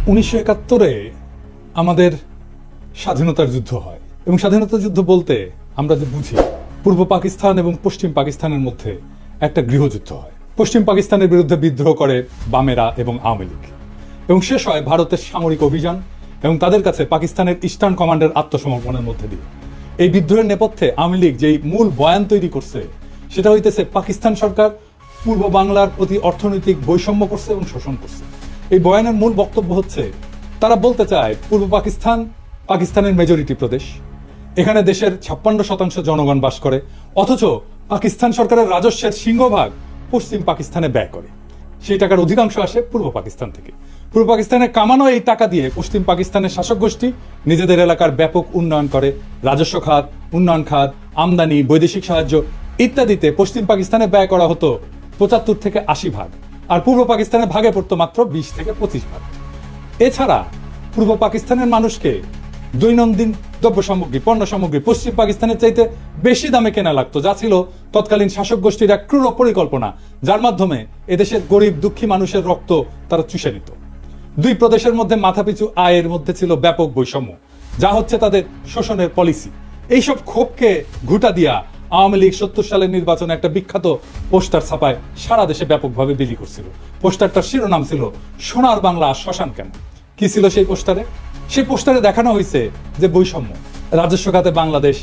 1971-এ আমাদের স্বাধীনতার যুদ্ধ হয় এবং স্বাধীনতার যুদ্ধ বলতে আমরা যে বুঝি পূর্ব পাকিস্তান এবং পশ্চিম পাকিস্তানের মধ্যে একটা গৃহযুদ্ধ হয়। পশ্চিম পাকিস্তানের বিরুদ্ধে বিদ্রোহ করে বামেরা এবং আওয়ামী লীগ এবং শেষ হয় ভারতের সামরিক অভিযান এবং তাদের কাছে পাকিস্তানের ইস্টার্ন কমান্ডের আত্মসমর্পণের মধ্যে দিয়ে। এই বিদ্রোহের নেপথ্যে আওয়ামী লীগ যেই মূল বয়ান তৈরি করছে সেটা হইতেছে পাকিস্তান সরকার পূর্ব বাংলার প্রতি অর্থনৈতিক বৈষম্য করছে এবং শোষণ করছে। এই বয়ানের মূল বক্তব্য হচ্ছে তারা বলতে চায় পূর্ব পাকিস্তান পাকিস্তানের মেজরিটি প্রদেশ, এখানে দেশের 56% জনগণ বাস করে, অথচ পাকিস্তান সরকারের রাজস্বের সিংহভাগ পশ্চিম পাকিস্তানে ব্যয় করে। সেই টাকার অধিকাংশ আসে পূর্ব পাকিস্তান থেকে। পূর্ব পাকিস্তানে কামানো এই টাকা দিয়ে পশ্চিম পাকিস্তানের শাসক গোষ্ঠী নিজেদের এলাকার ব্যাপক উন্নয়ন করে। রাজস্ব খাত, উন্নয়ন খাত, আমদানি, বৈদেশিক সাহায্য ইত্যাদিতে পশ্চিম পাকিস্তানে ব্যয় করা হতো 75 থেকে 80 ভাগ, আর পূর্ব পাকিস্তানের ভাগে পড়তো মাত্র 20 থেকে 25 ভাগ। এছাড়া পূর্ব পাকিস্তানের মানুষকে দৈনন্দিন দ্রব্য সামগ্রী, পণ্য সামগ্রী পশ্চিম পাকিস্তানের চাইতে বেশি দামে কেনা লাগতো, যা ছিল তৎকালীন শাসক গোষ্ঠীর এক ক্রূর পরিকল্পনা, যার মাধ্যমে এদেশের গরিব দুঃখী মানুষের রক্ত তারা চুষে নিত। দুই প্রদেশের মধ্যে মাথাপিছু আয়ের মধ্যে ছিল ব্যাপক বৈষম্য, যা হচ্ছে তাদের শোষণের পলিসি। এইসব ক্ষোভকে ঘুটা দিয়া আওয়ামী লীগ 70 সালের নির্বাচনে একটা বিখ্যাত পোস্টার ছাপায় সারা দেশে ব্যাপকভাবে বিলি করছিল। পোস্টারটার শিরোনাম ছিল সোনার বাংলা শ্মশান কেন। কি ছিল সেই পোস্টারে? সেই পোস্টারে দেখানো হয়েছে যে বৈষম্য, রাজস্ব খাতে বাংলাদেশ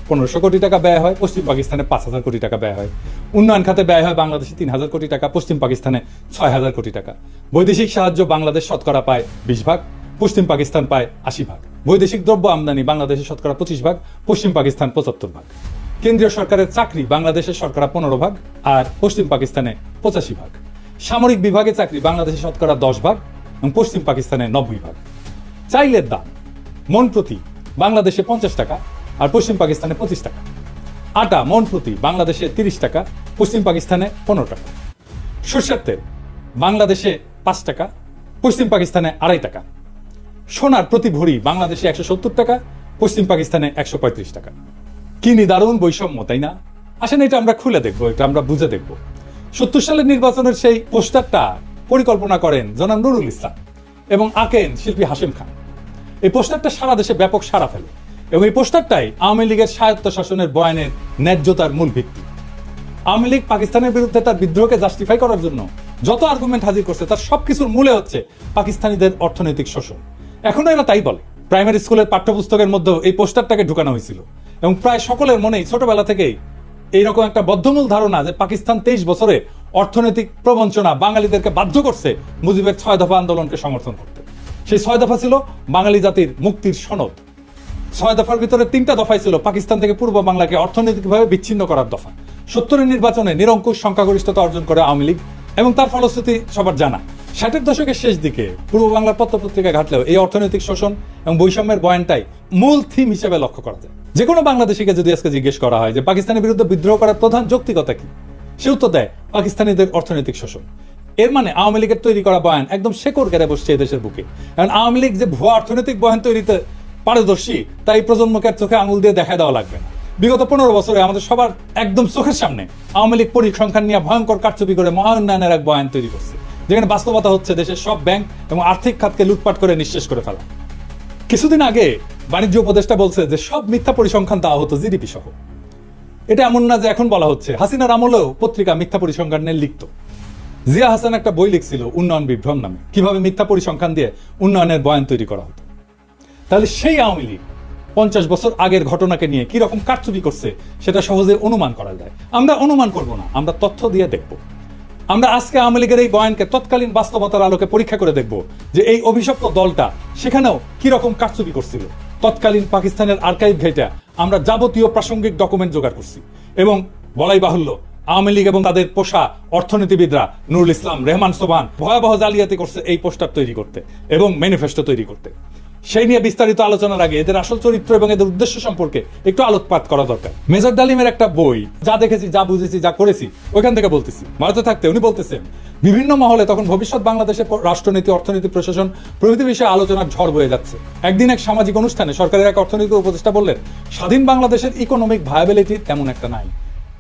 1500 কোটি টাকা ব্যয় হয়, পশ্চিম পাকিস্তানে 5000 কোটি টাকা ব্যয় হয়। উন্নয়ন খাতে ব্যয় হয় বাংলাদেশে 3000 কোটি টাকা, পশ্চিম পাকিস্তানে 6000 কোটি টাকা। বৈদেশিক সাহায্য বাংলাদেশ শতকরা পায় 20 ভাগ, পশ্চিম পাকিস্তান পায় 80 ভাগ। বৈদেশিক দ্রব্য আমদানি বাংলাদেশের শতকরা 25 ভাগ, পশ্চিম পাকিস্তান 75 ভাগ। কেন্দ্রীয় সরকারের চাকরি বাংলাদেশের শতকরা 15 ভাগ আর পশ্চিম পাকিস্তানে 85 ভাগ। সামরিক বিভাগে চাকরি বাংলাদেশের শতকরা 10 ভাগ এবং পশ্চিম পাকিস্তানে 90 ভাগ। চাইলের দাম মন প্রতি বাংলাদেশে 50 টাকা আর পশ্চিম পাকিস্তানে 25 টাকা। আটা মন প্রতি বাংলাদেশে 30 টাকা, পশ্চিম পাকিস্তানে 15 টাকা। সরষের তেল বাংলাদেশে 5 টাকা, পশ্চিম পাকিস্তানে 2.5 টাকা। সোনার প্রতি ভরি বাংলাদেশে 170 টাকা, পশ্চিম পাকিস্তানে 135 টাকা। কি নিদারুণ বৈষম্য, তাই না? আসেন এটা আমরা খুলে দেখবো, এটা আমরা বুঝে দেখবো। 70 সালের নির্বাচনের সেই পোস্টারটা পরিকল্পনা করেন জনাব নুরুল ইসলাম এবং আঁকেন শিল্পী হাশেম খান। এই পোস্টারটা সারা দেশে ব্যাপক সাড়া ফেলে এবং এই পোস্টারটাই আওয়ামী লীগের স্বায়ত্ত শাসনের বয়ানের ন্যায্যতার মূল ভিত্তি। আওয়ামী লীগ পাকিস্তানের বিরুদ্ধে তার বিদ্রোহকে জাস্টিফাই করার জন্য যত আর্গুমেন্ট হাজির করছে তার সবকিছুর মূলে হচ্ছে পাকিস্তানিদের অর্থনৈতিক শোষণ। এখনো এরা তাই বলে। প্রাইমারি স্কুলের পাঠ্যপুস্তকের মধ্যে এই পোস্টারটাকে ঢুকানো হয়েছিল এবং প্রায় সকলের মনেই ছোটবেলা থেকেই এইরকম একটা বদ্ধমূল ধারণা যে পাকিস্তান 23 বছরে অর্থনৈতিক প্রবঞ্চনা বাঙালিদেরকে বাধ্য করছে মুজিবের 6 দফা আন্দোলনকে সমর্থন করতে। সেই 6 দফা ছিল বাঙালি জাতির মুক্তির সনদ। 6 দফার ভিতরে 3টা দফাই ছিল পাকিস্তান থেকে পূর্ব বাংলাকে অর্থনৈতিকভাবে বিচ্ছিন্ন করার দফা। 70-এর নির্বাচনে নিরঙ্কুশ সংখ্যাগরিষ্ঠতা অর্জন করে আওয়ামী লীগ এবং তার ফলশ্রুতি সবার জানা। 60-এর দশকের শেষ দিকে পূর্ব বাংলার পত্রপত্রিকা ঘাটলেও এই অর্থনৈতিক শোষণ এবং বৈষম্যের বয়ানটাই মূল থিম হিসেবে লক্ষ্য করা যায়। যে কোনো বাংলাদেশিকে যদি আজকে জিজ্ঞেস করা হয় যে পাকিস্তানের বিরুদ্ধে বিদ্রোহ করার প্রধান যৌক্তিকতা কি, সে উত্তর দেয় পাকিস্তানিদের অর্থনৈতিক শোষণ। এর মানে আওয়ামী লীগের তৈরি করা বয়ান একদম শেকড় গেড়ে বসছে দেশের বুকে। কারণ আওয়ামী লীগ যে ভুয়া অর্থনৈতিক বয়ান তৈরিতে পারদর্শী তাই প্রজন্মকে চোখে আঙুল দিয়ে দেখা দেওয়া লাগবে না। বিগত 15 বছরে আমাদের সবার একদম চোখের সামনে আওয়ামী লীগ পরিসংখ্যান নিয়ে ভয়ঙ্কর কারচুপি করে মহা উন্নয়নের এক বয়ান তৈরি করছে, যেখানে বাস্তবতা হচ্ছে দেশের সব ব্যাংক এবং আর্থিক খাতকে লুটপাট করে নিঃশেষ করে ফেলা। কিছুদিন আগে বাণিজ্য উপদেষ্টা বলছে যে সব মিথ্যা পরিসংখ্যান দেওয়া হতো জিডিপি সহ। এটা এমন না যে এখন বলা হচ্ছে, হাসিনার আমলেও পত্রিকা মিথ্যা পরিসংখ্যান নিয়ে লিখত। জিয়া হাসান একটা বই লিখছিল উন্নয়ন বিভ্রম নামে, কিভাবে মিথ্যা পরিসংখ্যান দিয়ে উন্নয়নের বয়ান তৈরি করা হতো। তাহলে সেই আওয়ামী লীগ 50 বছর আগের ঘটনাকে নিয়ে কি রকম কারচুপি করছে সেটা সহজে অনুমান করা যায়। আমরা অনুমান করব না, আমরা তথ্য দিয়ে দেখব। আমরা আজকে আওয়ামী লীগের এই বয়ানকে তৎকালীন বাস্তবতার আলোকে পরীক্ষা করে দেখব যে এই অভিশপ্ত দলটা সেখানেও কি রকম কারচুপি করছিল। তৎকালীন পাকিস্তানের আর্কাইভ ঘেটে আমরা যাবতীয় প্রাসঙ্গিক ডকুমেন্ট জোগাড় করছি এবং বলাই বাহুল্য আওয়ামী লীগ এবং তাদের পোষা অর্থনীতিবিদরা নুরুল ইসলাম, রেহমান সোবহান ভয়াবহ জালিয়াতি করছে এই পোস্টার তৈরি করতে এবং ম্যানিফেস্টো তৈরি করতে। সেই নিয়ে বিস্তারিত আলোচনার আগে এদের আসল চরিত্র এবং এদের উদ্দেশ্য সম্পর্কে একটু আলোকপাত করা দরকার। মেজর ডালিমের একটা বই, যা দেখেছি, যা বুঝেছি, যা করেছি, ওইখান থেকে বলতেছি। ভারতে থাকতে উনি বলতেছেন বিভিন্ন মহলে তখন ভবিষ্যৎ বাংলাদেশের রাষ্ট্রনীতি, অর্থনীতি, প্রশাসন প্রভৃতি বিষয়ে আলোচনার ঝড় বয়ে যাচ্ছে। একদিন এক সামাজিক অনুষ্ঠানে সরকারের এক অর্থনৈতিক উপদেষ্টা বললেন, স্বাধীন বাংলাদেশের ইকোনমিক ভায়াবিলিটি তেমন একটা নাই,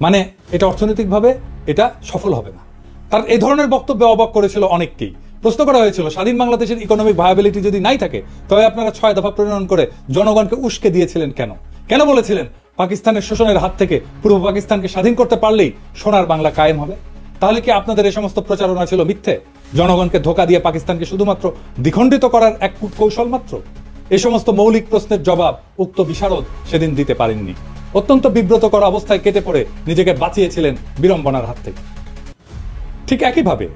মানে এটা অর্থনৈতিকভাবে এটা সফল হবে না। তার এই ধরনের বক্তব্যে অবাক করেছিল অনেককেই। প্রশ্ন করা হয়েছিল স্বাধীন বাংলাদেশের ইকোনমিক ভায়াবিলিটি যদি নাই থাকে তবে আপনারা 6 দফা প্রণয়ন করে জনগণকে উস্কে দিয়েছিলেন কেন? কেন বলেছিলেন পাকিস্তানের শোষণের হাত থেকে পূর্ব পাকিস্তানকে স্বাধীন করতে পারলেই সোনার বাংলা কায়েম হবে? তাহলে কি আপনাদের এই সমস্ত প্রচারণা ছিল মিথ্যে? জনগণকে ধোঁকা দিয়ে পাকিস্তানকে শুধুমাত্র দ্বিখণ্ডিত করার এক কৌশল মাত্র? এই সমস্ত মৌলিক প্রশ্নের জবাব উক্ত বিশারদ সেদিন দিতে পারেননি। অত্যন্ত বিব্রতকর অবস্থায় কেটে পড়ে নিজেকে বাঁচিয়েছিলেন বিড়ম্বনার হাত থেকে। ঠিক একইভাবে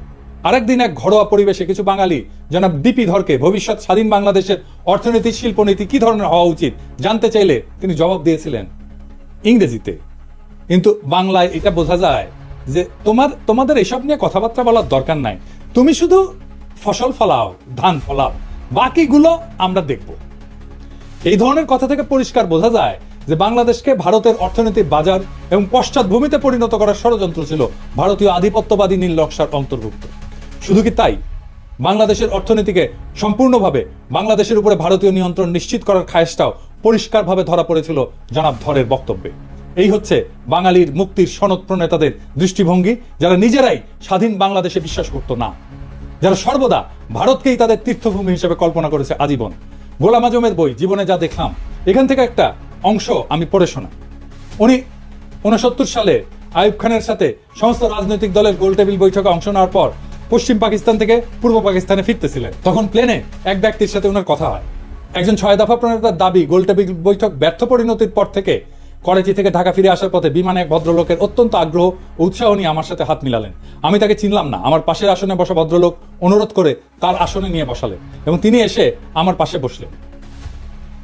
আরেকদিন এক ঘরোয়া পরিবেশে কিছু বাঙালি জনাব ডিপি ধরকে ভবিষ্যৎ স্বাধীন বাংলাদেশের অর্থনীতি শিল্পনীতি কি ধরনের হওয়া উচিত জানতে চাইলে তিনি জবাব দিয়েছিলেন ইংরেজিতে। কিন্তু বাংলায় এটা বোঝা যায় যে তোমাদের এসব নিয়ে কথাবার্তা বলার দরকার নাই, তুমি শুধু ফসল ফলাও, ধান ফলাও, বাকিগুলো আমরা দেখব। এই ধরনের কথা থেকে পরিষ্কার বোঝা যায় যে বাংলাদেশকে ভারতের অর্থনৈতিক বাজার এবং পশ্চাৎভূমিতে পরিণত করার ষড়যন্ত্র ছিল ভারতীয় আধিপত্যবাদী নীল নকশার অন্তর্ভুক্ত। শুধু কি তাই, বাংলাদেশের অর্থনীতিকে সম্পূর্ণভাবে বাংলাদেশের উপরে ভারতীয় নিয়ন্ত্রণ নিশ্চিত করার খায়েশটাও পরিষ্কারভাবে ধরা পড়েছিল জনাব ধরের বক্তব্যে। এই হচ্ছে বাঙালির মুক্তির সনদ প্রণেতাদের দৃষ্টিভঙ্গি, যারা নিজেরাই স্বাধীন বাংলাদেশে বিশ্বাস করত না, যারা সর্বদা ভারতকেই তাদের তীর্থভূমি হিসেবে কল্পনা করেছে আজীবন। গোলাম আজমের বই জীবনে যা দেখলাম, এখান থেকে একটা অংশ আমি পড়ে শোনা। উনি 69 সালে আইয়ুব খানের সাথে সমস্ত রাজনৈতিক দলের গোলটেবিল বৈঠকে অংশ নেওয়ার পর পশ্চিম পাকিস্তান থেকে পূর্ব পাকিস্তানে ফিরতেছিলেন। তখন প্লেনে এক ব্যক্তির সাথে ওনার কথা হয়। একজন 6 দফা প্রণেতার দাবি গোলটেবিল বৈঠক ব্যর্থ পরিণতির পর থেকে করাচি থেকে ঢাকা ফিরে আসার পথে বিমানে এক ভদ্রলোকের অত্যন্ত আগ্রহ ও উৎসাহ নিয়ে আমার সাথে হাত মিলালেন। আমি তাকে চিনলাম না। আমার পাশের আসনে বসা ভদ্রলোক অনুরোধ করে তার আসনে নিয়ে বসালেন এবং তিনি এসে আমার পাশে বসলেন।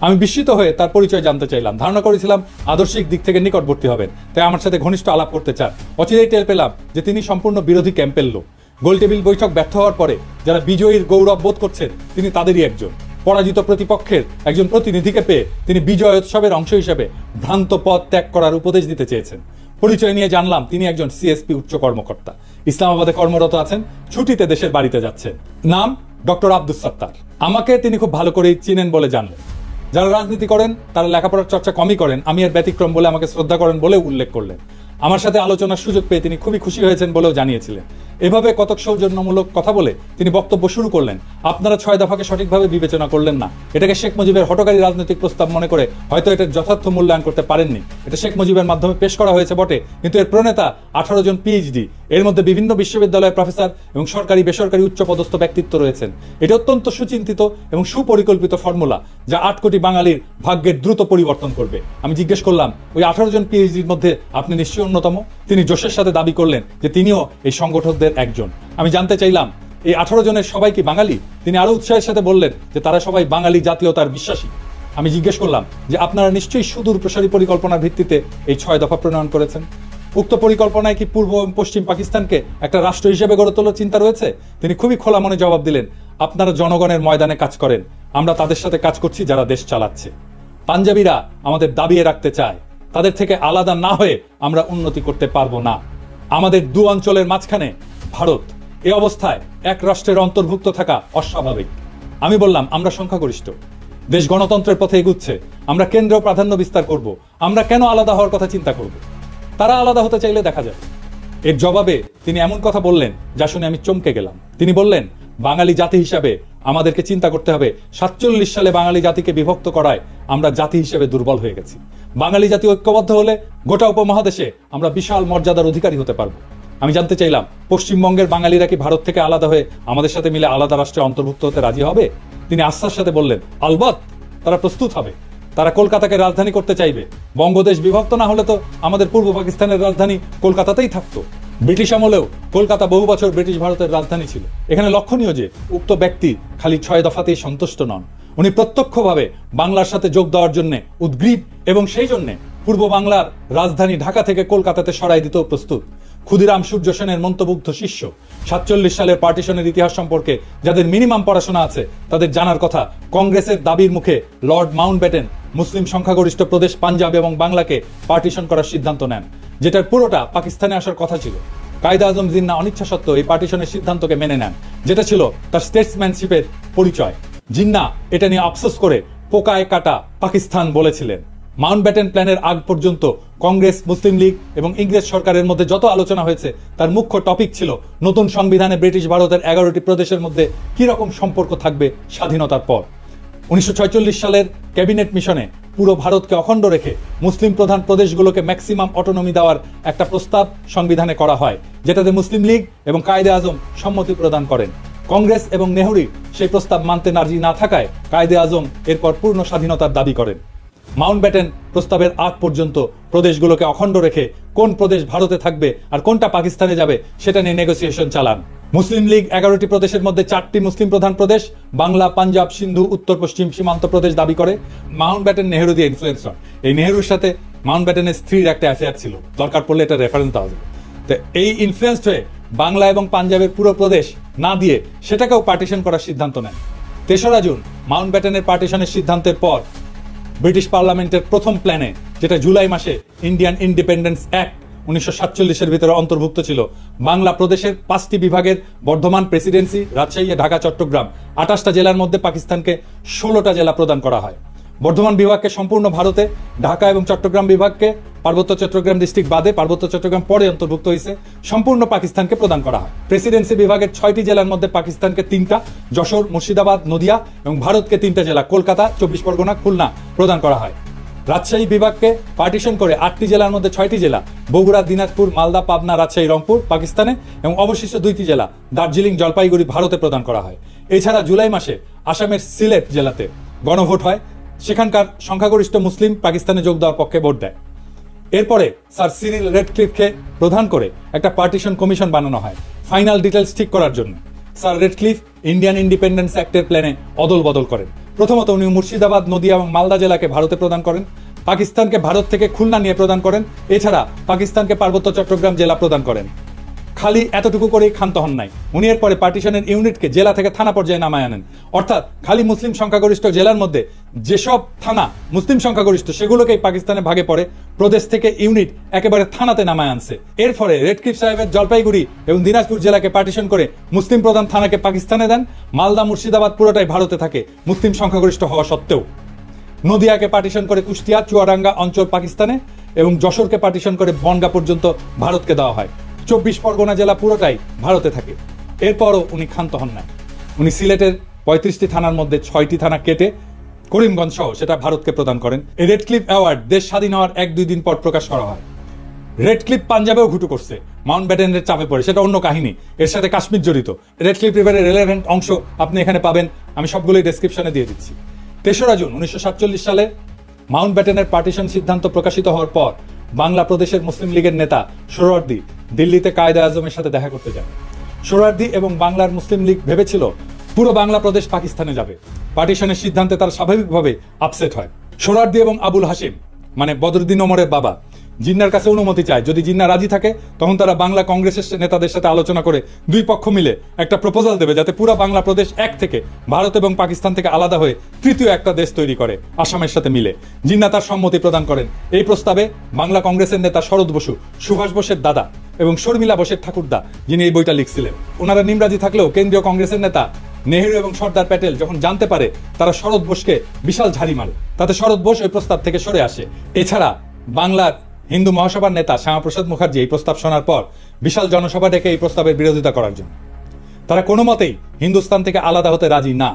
আমি বিস্মিত হয়ে তার পরিচয় জানতে চাইলাম। ধারণা করেছিলাম আদর্শিক দিক থেকে নিকটবর্তী হবেন, তাই আমার সাথে ঘনিষ্ঠ আলাপ করতে চান। অচিরেই টের পেলাম যে তিনি সম্পূর্ণ বিরোধী ক্যাম্পের লোক। গোলটেবিল বৈঠক ব্যর্থ হওয়ার পরে যারা বিজয়ীর গৌরব বোধ করছেন তিনি তাদেরই একজন। পরাজিত প্রতিপক্ষের একজন প্রতিনিধিকে পেয়ে তিনি বিজয় উৎসবের অংশ হিসেবে ভ্রান্ত পথ ত্যাগ করার উপদেশ দিতে চেয়েছেন। পরিচয় নিয়ে জানলাম তিনি একজন সিএসপি উচ্চ কর্মকর্তা, ইসলামাবাদে কর্মরত আছেন, ছুটিতে দেশের বাড়িতে যাচ্ছেন। নাম ডক্টর আব্দুস সাত্তার। আমাকে তিনি খুব ভালো করেই চিনেন বলে জানলেন। যারা রাজনীতি করেন তারা লেখাপড়ার চর্চা কমই করেন, আমি এর ব্যতিক্রম বলে আমাকে শ্রদ্ধা করেন বলে উল্লেখ করলেন। আমার সাথে আলোচনার সুযোগ পেয়ে তিনি খুবই খুশি হয়েছেন বলেও জানিয়েছিলেন। এভাবে কতক সৌজন্যমূলক কথা বলে তিনি বক্তব্য শুরু করলেন। আপনারা 6 দফাকে সঠিকভাবে বিবেচনা করলেন না, এটাকে শেখ মুজিবের হঠকারী রাজনৈতিক প্রস্তাব মনে করে হয়তো এটার যথার্থ মূল্যায়ন করতে পারেননি। এটা শেখ মুজিবের মাধ্যমে পেশ করা হয়েছে বটে, কিন্তু এর প্রণেতা 18 জন পিএইচডি, এর মধ্যে বিভিন্ন বিশ্ববিদ্যালয়ের প্রফেসর এবং সরকারি বেসরকারি উচ্চপদস্থ ব্যক্তিত্ব রয়েছেন। এটা অত্যন্ত সুচিন্তিত এবং সুপরিকল্পিত ফর্মুলা যা 8 কোটি বাঙালির ভাগ্যের দ্রুত পরিবর্তন করবে। আমি জিজ্ঞেস করলাম, ওই 18 জন পিএইচডির মধ্যে আপনি নিশ্চয়ই অন্যতম? তিনি জোশের সাথে দাবি করলেন যে তিনিও এই সংগঠকদের একজন। আমি জানতে চাইলাম এই 18 জনের সবাই কি বাঙালি? তিনি আরো উৎসাহের সাথে বললেন যে তারা সবাই বাঙালি জাতীয়তার বিশ্বাসী। আমি জিজ্ঞেস করলাম যে আপনারা নিশ্চয়ই সুদূর প্রসারী পরিকল্পনার ভিত্তিতে এই 6 দফা প্রণয়ন করেছেন। উক্ত পরিকল্পনায় কি পূর্ব এবং পশ্চিম পাকিস্তানকে একটা রাষ্ট্র হিসেবে গড়ে তোলার চিন্তা রয়েছে? তিনি খুবই খোলা মনে জবাব দিলেন, আপনারা জনগণের ময়দানে কাজ করেন, আমরা তাদের সাথে কাজ করছি যারা দেশ চালাচ্ছে। পাঞ্জাবিরা আমাদের দাবিয়ে রাখতে চায়, তাদের থেকে আলাদা না হয়ে আমরা উন্নতি করতে পারবো না। আমাদের দু অঞ্চলের মাঝখানে ভারত, এই অবস্থায় এক রাষ্ট্রের অন্তর্ভুক্ত থাকা অস্বাভাবিক। আমি বললাম, আমরা সংখ্যাগরিষ্ঠ, দেশ গণতন্ত্রের পথে এগুচ্ছে, আমরা কেন্দ্রীয় প্রাধান্য বিস্তার করব, আমরা কেন আলাদা হওয়ার কথা চিন্তা করব? তারা আলাদা হতে চাইলে দেখা যাবে। এর জবাবে তিনি এমন কথা বললেন যা শুনে আমি চমকে গেলাম। তিনি বললেন, বাঙালি জাতি হিসাবে আমাদেরকে চিন্তা করতে হবে 47 সালে বাঙালি জাতিকে বিভক্ত করায় আমরা জাতি হিসেবে দুর্বল হয়ে গেছি। বাঙালি জাতি ঐক্যবদ্ধ হলে গোটা উপমহাদেশে আমরা বিশাল মর্যাদার অধিকারী হতে পারবো। আমি জানতে চাইলাম, পশ্চিমবঙ্গের বাঙালিরা কি ভারত থেকে আলাদা হয়ে আমাদের সাথে মিলে আলাদা রাষ্ট্রে অন্তর্ভুক্ত হতে রাজি হবে? তিনি আস্থার সাথে বললেন, আলবত তারা প্রস্তুত হবে, তারা কলকাতাকে রাজধানী করতে চাইবে। বঙ্গদেশ বিভক্ত না হলে তো আমাদের পূর্ব পাকিস্তানের রাজধানী কলকাতাতেই থাকতো। ব্রিটিশ আমলেও কলকাতা বহু বছর ব্রিটিশ ভারতের রাজধানী ছিল। এখানে লক্ষণীয় যে উক্ত ব্যক্তি খালি 6 দফাতেই সন্তুষ্ট নন, উনি প্রত্যক্ষভাবে বাংলার সাথে যোগ দেওয়ার জন্য উদ্গ্রীব এবং সেই জন্য পূর্ব বাংলার রাজধানী ঢাকা থেকে কলকাতাতে সরাই দিতেও প্রস্তুত। ক্ষুদিরাম সূর্য সেনের মন্তমুগ্ধ শিষ্য। 47 সালের পার্টিশনের ইতিহাস সম্পর্কে যাদের মিনিমাম পড়াশোনা আছে তাদের জানার কথা, কংগ্রেসের দাবির মুখে লর্ড মাউন্টব্যাটেন মুসলিম সংখ্যাগরিষ্ঠ প্রদেশ পাঞ্জাব এবং বাংলাকে পার্টিশন করার সিদ্ধান্ত নেন, যেটার পুরোটা পাকিস্তানে আসার কথা ছিল। কায়েদ আজম জিন্নাহ অনিচ্ছা সত্ত্বেও এই পার্টিশনের সিদ্ধান্তকে মেনে নেন, যেটা ছিল তার স্টেটসম্যানশিপের পরিচয়। জিন্নাহ এটা নিয়ে আফসোস করে পোকায় কাটা পাকিস্তান বলেছিলেন। মাউন্টব্যাটেন প্ল্যানের আগ পর্যন্ত কংগ্রেস, মুসলিম লীগ এবং ইংরেজ সরকারের মধ্যে যত আলোচনা হয়েছে তার মুখ্য টপিক ছিল নতুন সংবিধানে ব্রিটিশ ভারতের 11টি প্রদেশের মধ্যে কি রকম সম্পর্ক থাকবে স্বাধীনতার পর। 1946 সালের ক্যাবিনেট মিশনে পুরো ভারতকে অখণ্ড রেখে মুসলিম প্রধান প্রদেশগুলোকে ম্যাক্সিমাম অটোনমি দেওয়ার একটা প্রস্তাব সংবিধানে করা হয়, যেটাতে মুসলিম লীগ এবং কায়েদে আজম সম্মতি প্রদান করেন। কংগ্রেস এবং নেহরু সেই প্রস্তাব মানতে রাজি না থাকায় কায়েদে আজম এরপর পূর্ণ স্বাধীনতার দাবি করেন। মাউন্টব্যাটেন প্রস্তাবের আগ পর্যন্ত প্রদেশগুলোকে অখণ্ড রেখে কোন প্রদেশ ভারতে থাকবে আর কোনটা পাকিস্তানে যাবে সেটা নিয়ে নেগোসিয়েশন চালান। মুসলিম লীগ 11টি প্রদেশের মধ্যে 4টি মুসলিম প্রধান প্রদেশ বাংলা, পাঞ্জাব, সিন্ধু, উত্তর পশ্চিম সীমান্ত প্রদেশ দাবি করে। মাউন্টব্যাটেন নেহরু দিয়ে ইনফ্লুয়েন্স হয়। এই নেহরুর সাথে মাউন্টব্যাটেনের স্ত্রীর একটা অ্যাফেয়ার ছিল, দরকার পড়লে এটা রেফারেন্স দেওয়া যাবে। তো এই ইনফ্লুয়েন্সড হয়ে বাংলা এবং পাঞ্জাবের পুরো প্রদেশ না দিয়ে সেটাকেও পার্টিশন করার সিদ্ধান্ত নেন। 3রা জুন মাউন্টব্যাটেনের পার্টিশনের সিদ্ধান্তের পর ব্রিটিশ পার্লামেন্টের প্রথম প্ল্যানে, যেটা জুলাই মাসে ইন্ডিয়ান ইন্ডিপেন্ডেন্স অ্যাক্ট 1947-এর ভিতরে অন্তর্ভুক্ত ছিল, বাংলা প্রদেশের 5টি বিভাগের বর্ধমান প্রেসিডেন্সি, রাজশাহী, ঢাকা, চট্টগ্রাম 28টা জেলার মধ্যে পাকিস্তানকে 16টা জেলা প্রদান করা হয়। বর্ধমান বিভাগকে সম্পূর্ণ ভারতে, ঢাকা এবং চট্টগ্রাম বিভাগকে পার্বত্য চট্টগ্রাম ডিস্ট্রিক্ট বাদে, পার্বত্য চট্টগ্রাম পরে অন্তর্ভুক্ত হয়েছে, সম্পূর্ণ পাকিস্তানকে প্রদান করা হয়। প্রেসিডেন্সি বিভাগের 6টি জেলার মধ্যে পাকিস্তানকে 3টা, যশোর, মুর্শিদাবাদ, নদিয়া এবং ভারতকে 3টা জেলা, কলকাতা, 24 পরগনা, খুলনা প্রদান করা হয়। রাজশাহী বিভাগকে পার্টিশন করে 8টি জেলার মধ্যে 6টি জেলা, বগুড়া, দিনাজপুর, মালদা, পাবনা, রাজশাহী, রংপুর পাকিস্তানে এবং অবশিষ্ট 2টি জেলা, দার্জিলিং, জলপাইগুড়ি ভারতে প্রদান করা হয়। এছাড়া জুলাই মাসে আসামের সিলেট জেলাতে গণভোট হয়, সেখানকার সংখ্যাগরিষ্ঠ মুসলিম পাকিস্তানে যোগ দেওয়ার পক্ষে ভোট দেয়। এরপরে স্যার সিরিল রেডক্লিফকে প্রধান করে একটা পার্টিশন কমিশন বানানো হয় ফাইনাল ডিটেলস ঠিক করার জন্য। স্যার রেডক্লিফ ইন্ডিয়ান ইন্ডিপেন্ডেন্স অ্যাক্টের প্ল্যানে অদল বদল করেন। প্রথমত উনি মুর্শিদাবাদ, নদিয়া এবং মালদা জেলাকে ভারতে প্রদান করেন, পাকিস্তানকে ভারত থেকে খুলনা নিয়ে প্রদান করেন, এছাড়া পাকিস্তানকে পার্বত্য চট্টগ্রাম জেলা প্রদান করেন। খালি এতটুকু করেই ক্ষান্ত হন নাই, উনি এরপরে পার্টিশনের ইউনিটকে জেলা থেকে থানা পর্যায়ে নামায় আনেন। অর্থাৎ খালি মুসলিম সংখ্যাগরিষ্ঠ জেলার মধ্যে যেসব থানা মুসলিম সংখ্যাগরিষ্ঠ সেগুলোকেই পাকিস্তানে ভাগে পড়ে প্রদেশ থেকে ইউনিট একেবারে থানাতে নামায় আনছে। এর ফলে রেডক্লিফ সাহেবের জলপাইগুড়ি এবং দিনাজপুর জেলাকে পার্টিশন করে মুসলিম প্রধান থানাকে পাকিস্তানে দেন। মালদা, মুর্শিদাবাদ পুরোটাই ভারতে থাকে মুসলিম সংখ্যাগরিষ্ঠ হওয়া সত্ত্বেও। নদিয়াকে পার্টিশন করে কুষ্টিয়া, চুয়াডাঙ্গা অঞ্চল পাকিস্তানে এবং যশোরকে পার্টিশন করে বনগাঁ পর্যন্ত ভারতকে দেওয়া হয়। 24 পরগনা জেলা পুরোটাই ভারতে থাকে। এরপরও উনি ক্ষান্ত হন না, উনি সিলেটের 35টি থানার মধ্যে 6টি থানা কেটে করিমগঞ্জ সহ সেটা ভারতকে প্রদান করেন। এই রেডক্লিফ অ্যাওয়ার্ড দেশ স্বাধীন হওয়ার 1-2 দিন পর প্রকাশ করা হয়। রেডক্লিফ পাঞ্জাবেও ঘুটু করছে, মাউন্টব্যাটেনের চাপে পড়ে, সেটা অন্য কাহিনী, এর সাথে কাশ্মীর জড়িত। রেডক্লিফ রিভারের রেলেভেন্ট অংশ আপনি এখানে পাবেন, আমি সবগুলোই ডেসক্রিপশনে দিয়ে দিচ্ছি। 3রা জুন 1947 সালে মাউন্টব্যাটেনের পার্টিশন সিদ্ধান্ত প্রকাশিত হওয়ার পর বাংলা প্রদেশের মুসলিম লীগের নেতা সোহরাওয়ার্দী দিল্লিতে কায়েদে আজমের সাথে দেখা করতে যান। সোহরাওয়ার্দী এবং বাংলার মুসলিম লীগ ভেবেছিল পুরো বাংলা প্রদেশ পাকিস্তানে যাবে। পার্টিশনের সিদ্ধান্তে তারা স্বাভাবিকভাবে আপসেট হয়। সোহরাওয়ার্দী এবং আবুল হাশিম মানে বদরুদ্দিন ওমরের বাবা জিন্নার কাছে অনুমতি চায়, যদি জিন্না রাজি থাকে তখন তারা বাংলা কংগ্রেসের নেতাদের সাথে আলোচনা করে 2 পক্ষ মিলে একটা প্রপোজাল দেবে যাতে পুরো বাংলা প্রদেশ এক থেকে ভারত এবং পাকিস্তান থেকে আলাদা হয়ে তৃতীয় একটা দেশ তৈরি করে আসামের সাথে মিলে। জিন্না তার সম্মতি প্রদান করেন। এই প্রস্তাবে বাংলা কংগ্রেসের নেতা শরৎ বসু, সুভাষ বোসের দাদা এবং শর্মিলা বোসের ঠাকুরদা, যিনি এই বইটা লিখছিলেন, ওনারা নিমরাজি থাকলেও কেন্দ্রীয় কংগ্রেসের নেতা নেহরু এবং সর্দার প্যাটেল যখন জানতে পারে তারা শরৎ বোসকে বিশাল ঝাড়ি মারে, তাতে শরৎ বোস ওই প্রস্তাব থেকে সরে আসে। এছাড়া বাংলার হিন্দু মহাসভার নেতা শ্যামাপ্রসাদ মুখার্জি এই প্রস্তাব শোনার পর বিশাল জনসভা ডেকে এই প্রস্তাবের বিরোধিতা করার জন্য। তারা কোনো মতেই হিন্দুস্তান থেকে আলাদা হতে রাজি না।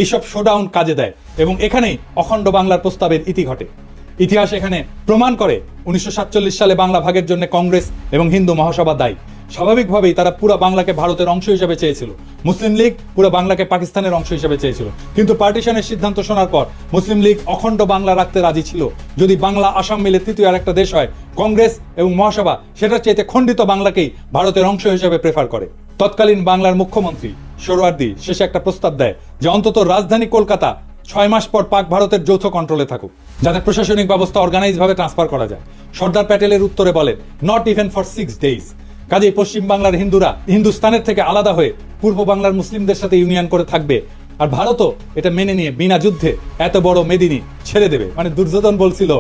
এইসব শোডাউন কাজে দেয় এবং এখানেই অখণ্ড বাংলার প্রস্তাবের ইতি ঘটে। ইতিহাস এখানে প্রমাণ করে 1947 সালে বাংলা ভাগের জন্য কংগ্রেস এবং হিন্দু মহাসভা দায়ী। স্বাভাবিকভাবেই তারা পুরো বাংলাকে ভারতের অংশ হিসেবে চেয়েছিল, মুসলিম লীগ পুরো বাংলাকে পাকিস্তানের অংশ হিসেবে চেয়েছিল। কিন্তু পার্টিশনের সিদ্ধান্ত শোনার পর মুসলিম লীগ অখণ্ড বাংলা রাখতে রাজি ছিল। যদি বাংলা আসাম মিলে তৃতীয় আর একটা দেশ হয়, কংগ্রেস এবং মহাসভা সেটার চাইতে খণ্ডিত বাংলাকেই ভারতের অংশ হিসেবে প্রেফার করে। তৎকালীন বাংলার মুখ্যমন্ত্রী সোহরাওয়ার্দী শেষে একটা প্রস্তাব দেয় যে অন্তত রাজধানী কলকাতা 6 মাস পর পাক ভারতের যৌথ কন্ট্রোলে থাকুক, যাতে প্রশাসনিক ব্যবস্থা অর্গানাইজ ভাবে ট্রান্সফার করা যায়। সর্দার প্যাটেলের উত্তরে বলেন, নট ইভেন ফর 6 days। কাজেই পশ্চিম বাংলার হিন্দুরা হিন্দুস্তানের থেকে আলাদা হয়ে পূর্ব বাংলার মুসলিমদের সাথে ইউনিয়ন করে থাকবে, আর ভারতও এটা মেনে নিয়ে বিনা যুদ্ধে এত বড় মেদিনী ছেড়ে দেবে। মানে দুর্যোধন বলছিল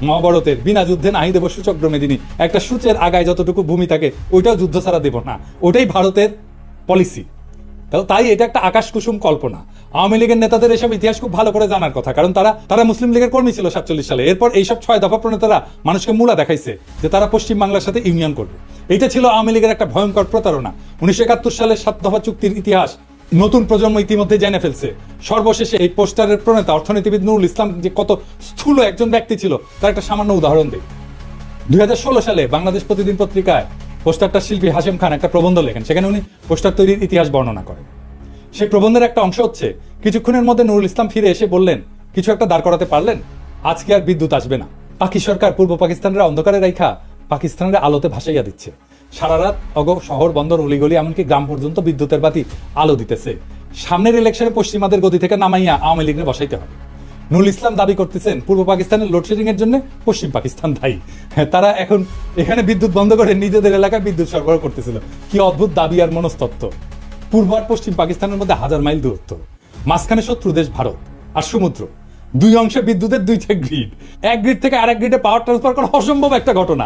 মহাভারতের, বিনা যুদ্ধে নাহি দেব সূচক্র মেদিনী, একটা সূচের আগায় যতটুকু ভূমি থাকে ওইটাও যুদ্ধ ছাড়া দেব না। ওটাই ভারতের পলিসি। তাই এটা একটা আকাশ কুসুম কল্পনা। আওয়ামী লীগের নেতাদের এসব ইতিহাস খুব ভালো করে জানার কথা, কারণ তারা মুসলিম লীগের কর্মী ছিল 47 সালে। এরপর এইসব 6 দফা প্রণেতারা মানুষকে মূলা দেখাইছে যে তারা পশ্চিম বাংলার সাথে ইউনিয়ন করবে। এটা ছিল আওয়ামী লীগের একটা ভয়ঙ্কর প্রতারণা। 1971 সালের 7 দফা চুক্তির ইতিহাস নতুন প্রজন্ম ইতিমধ্যে জেনে ফেলছে। সর্বশেষে এই পোস্টারের প্রণেতা অর্থনীতিবিদ নুরুল ইসলাম যে কত স্থূল একজন ব্যক্তি ছিল তার একটা সামান্য উদাহরণ দেয়। 2016 সালে বাংলাদেশ প্রতিদিন পত্রিকায় পোস্টারটা শিল্পী হাশেম খান একটা প্রবন্ধ লেখেন, সেখানে উনি পোস্টার তৈরির ইতিহাস বর্ণনা করেন। সেই প্রবন্ধের একটা অংশ হচ্ছে, কিছুক্ষণের মধ্যে নুরুল ইসলাম ফিরে এসে বললেন, কিছু একটা দাঁড় করাতে পারলেন? আজকে আর বিদ্যুৎ আসবে না। পাকি সরকার পূর্ব পাকিস্তানের অন্ধকারে রাইখা পাকিস্তানের আলোতে ভাসাইয়া দিচ্ছে। সারা রাত শহর বন্দর অলিগলি এমনকি গ্রাম পর্যন্ত বিদ্যুতের বাতি আলো দিতেছে। সামনের ইলেকশনে পশ্চিমাদের গদি থেকে নামাইয়া আওয়ামী লীগের বসাইতে হবে। নুরুল ইসলাম দাবি করতেছেন পূর্ব পাকিস্তানের লোডশেডিং এর জন্য পশ্চিম পাকিস্তান দায়ী। তারা এখন এখানে বিদ্যুৎ বন্ধ করে নিজেদের এলাকায় বিদ্যুৎ সরবরাহ করতেছিল। কি অদ্ভুত দাবি আর মনস্তত্ত্ব। পূর্ব আর পশ্চিম পাকিস্তানের মধ্যে 1000 মাইল দূরত্ব, মাঝখানে শত্রু দেশ ভারত আর সমুদ্র, দুই অংশে বিদ্যুতের দুইটা গ্রিড। এক গ্রিড থেকে আরেক গ্রিডে পাওয়ার ট্রান্সফার করা অসম্ভব একটা ঘটনা।